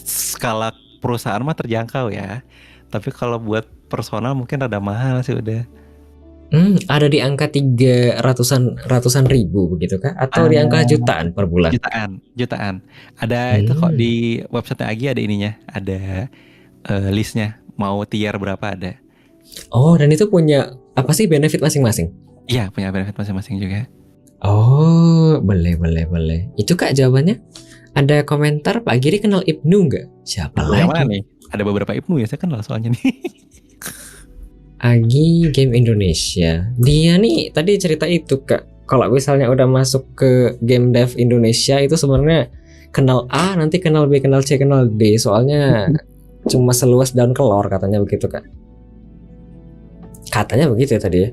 skala perusahaan mah terjangkau ya. Tapi kalau buat personal mungkin rada mahal sih udah. Ada di angka 300-an ribu begitu kah? Atau di angka jutaan per bulan? Jutaan. Ada itu kok di website AGI ada ininya, ada listnya. Mau tier berapa ada. Oh, dan itu punya apa sih benefit masing-masing? Iya, punya benefit masing-masing juga. Oh, boleh. Itu Kak jawabannya. Ada komentar, Pak Giri kenal Ibnu nggak? Siapa lagi? Yang mana nih? Ada beberapa Ibnu ya, saya kenal soalnya nih. AGI Game Indonesia. Dia nih tadi cerita itu Kak. Kalau misalnya udah masuk ke game dev Indonesia itu sebenarnya kenal A, nanti kenal B, kenal C, kenal D. Soalnya cuma seluas daun kelor katanya begitu Kak. Katanya begitu ya tadi ya.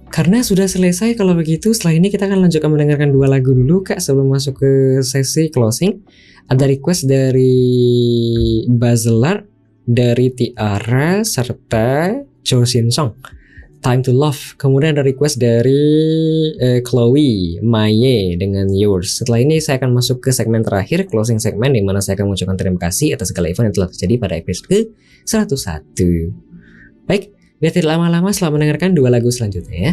Karena sudah selesai kalau begitu, setelah ini kita akan lanjutkan mendengarkan 2 lagu dulu Kak sebelum masuk ke sesi closing. Ada request dari Bazelar, dari Tiara, serta Cho Shin Song, Time to Love. Kemudian ada request dari Chloe Maye dengan Yours. Setelah ini saya akan masuk ke segmen terakhir, closing segmen, di mana saya akan mengucapkan terima kasih atas segala event yang telah terjadi pada episode ke-101. Baik, biar tidak lama-lama, selamat mendengarkan 2 lagu selanjutnya ya.